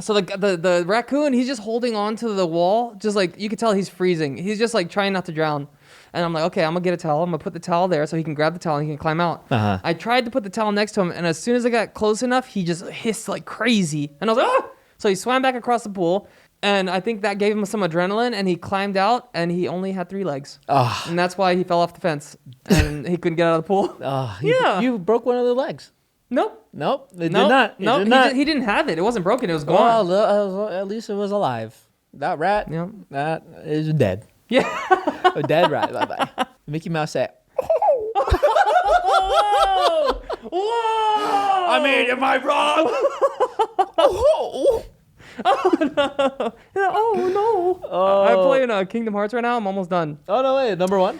the raccoon, he's just holding on to the wall, just like, you can tell he's freezing. He's just like trying not to drown. And I'm like, okay, I'm gonna get a towel. I'm gonna put the towel there so he can grab the towel and he can climb out. I tried to put the towel next to him, and as soon as I got close enough, he just hissed like crazy. And I was like, ah! So he swam back across the pool, and I think that gave him some adrenaline, and he climbed out, and he only had 3 legs. And that's why he fell off the fence, and he couldn't get out of the pool. You broke one of the legs. Nope. It did not. He didn't have it. It wasn't broken. It was gone. Well, at least it was alive. That rat, that is dead. Yeah. A dead rat. Bye-bye. Mickey Mouse said, Whoa! Whoa! I mean, am I wrong? Oh no! I'm playing Kingdom Hearts right now. I'm almost done. Oh no way! Number one.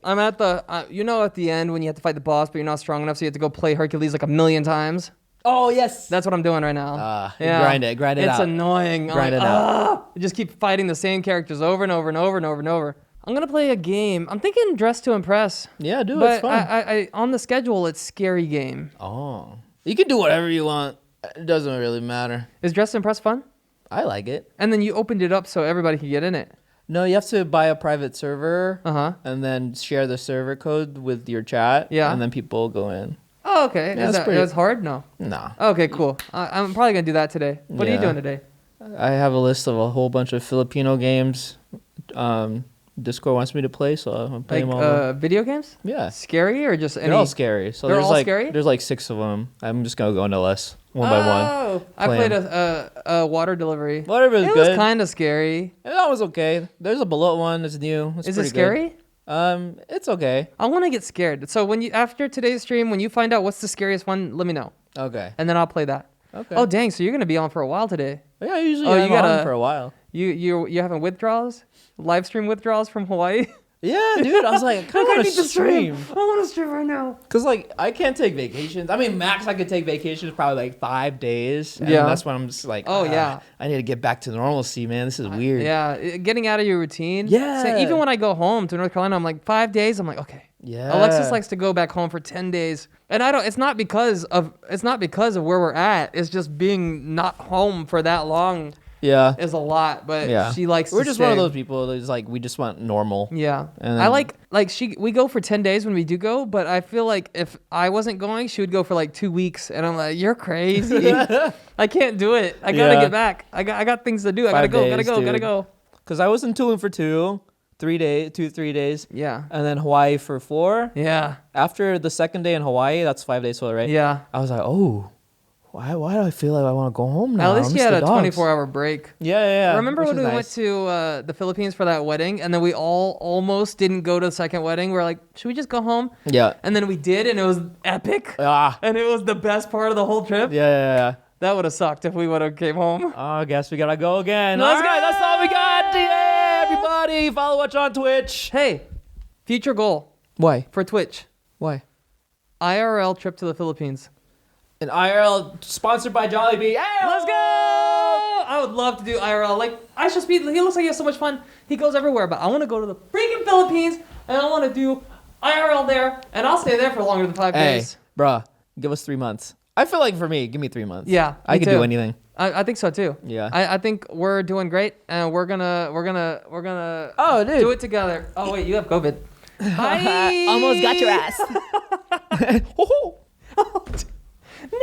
I'm at the at the end when you have to fight the boss, but you're not strong enough, so you have to go play Hercules like 1,000,000 times. Oh yes. That's what I'm doing right now. Grind it out. It's annoying. Grind it out. I just keep fighting the same characters over and over and over and over and over. I'm gonna play a game. I'm thinking Dress to Impress. Yeah, dude, but it's fun. I on the schedule it's Scary Game. Oh, you can do whatever you want. It doesn't really matter. Is Dress to Impress fun? I like it. And then you opened it up so everybody can get in it. No, you have to buy a private server. And then share the server code with your chat. Yeah. And then people go in. Oh, okay. Yeah, It's hard? No. No. Okay, cool. I'm probably gonna do that today. What are you doing today? I have a list of a whole bunch of Filipino games. Discord wants me to play, so I'm playing them all. Video games? Yeah. Scary or just any? They're all scary. So They're there's all like scary? There's like 6 of them. I'm just gonna go into list one by one. Oh, I played a water delivery. Water was good. It was kind of scary. That was okay. There's a bullet one that's new. It's Is it scary? Good. It's okay. I want to get scared. So after today's stream, when you find out what's the scariest one, let me know. Okay. And then I'll play that. Okay. Oh dang! So you're gonna be on for a while today. Yeah, I usually I'm on for a while. You having withdrawals? Live stream withdrawals from Hawaii? Yeah, dude. I was like, I kind of want to stream. I want to stream right now. Cause like I can't take vacations. I mean, max I could take vacations probably like 5 days. And that's when I'm just like, I need to get back to normalcy, man. This is weird. Yeah, getting out of your routine. Yeah. So even when I go home to North Carolina, I'm like 5 days. I'm like, okay. Yeah. Alexis likes to go back home for 10 days, and I don't. It's not because of where we're at. It's just being not home for that long. Yeah. Is a lot, but she likes. We're to just stay. one of those people that's like we just want normal. Yeah. And then, I like we go for 10 days when we do go, but I feel like if I wasn't going, she would go for like 2 weeks, and I'm like, you're crazy. I can't do it. I gotta get back. I got things to do. I gotta go. Cause I was in Tulum for 3 days. Yeah. And then Hawaii for 4. Yeah. After the second day in Hawaii, that's 5 days total, right? Yeah. I was like, oh, why do I feel like I want to go home now? At least you had a 24-hour break. Yeah. Remember when we went to the Philippines for that wedding, and then we all almost didn't go to the second wedding? We're like, should we just go home? Yeah. And then we did, and it was epic. And it was the best part of the whole trip. Yeah. That would have sucked if we would have came home. I guess we gotta go again. Let's go. That's all we got. Yeah, everybody, follow us on Twitch. Hey, future goal. Why? For Twitch. Why? IRL trip to the Philippines. An IRL sponsored by Jollibee. Hey, let's go! I would love to do IRL. Like, he looks like he has so much fun. He goes everywhere, but I want to go to the freaking Philippines, and I want to do IRL there, and I'll stay there for longer than 5 days. Hey, bruh, give us 3 months. I feel like for me, give me 3 months. Yeah, I can do anything. I think so too. Yeah. I think we're doing great, and we're gonna oh, dude, do it together. Oh wait, you have COVID. Almost got your ass. No.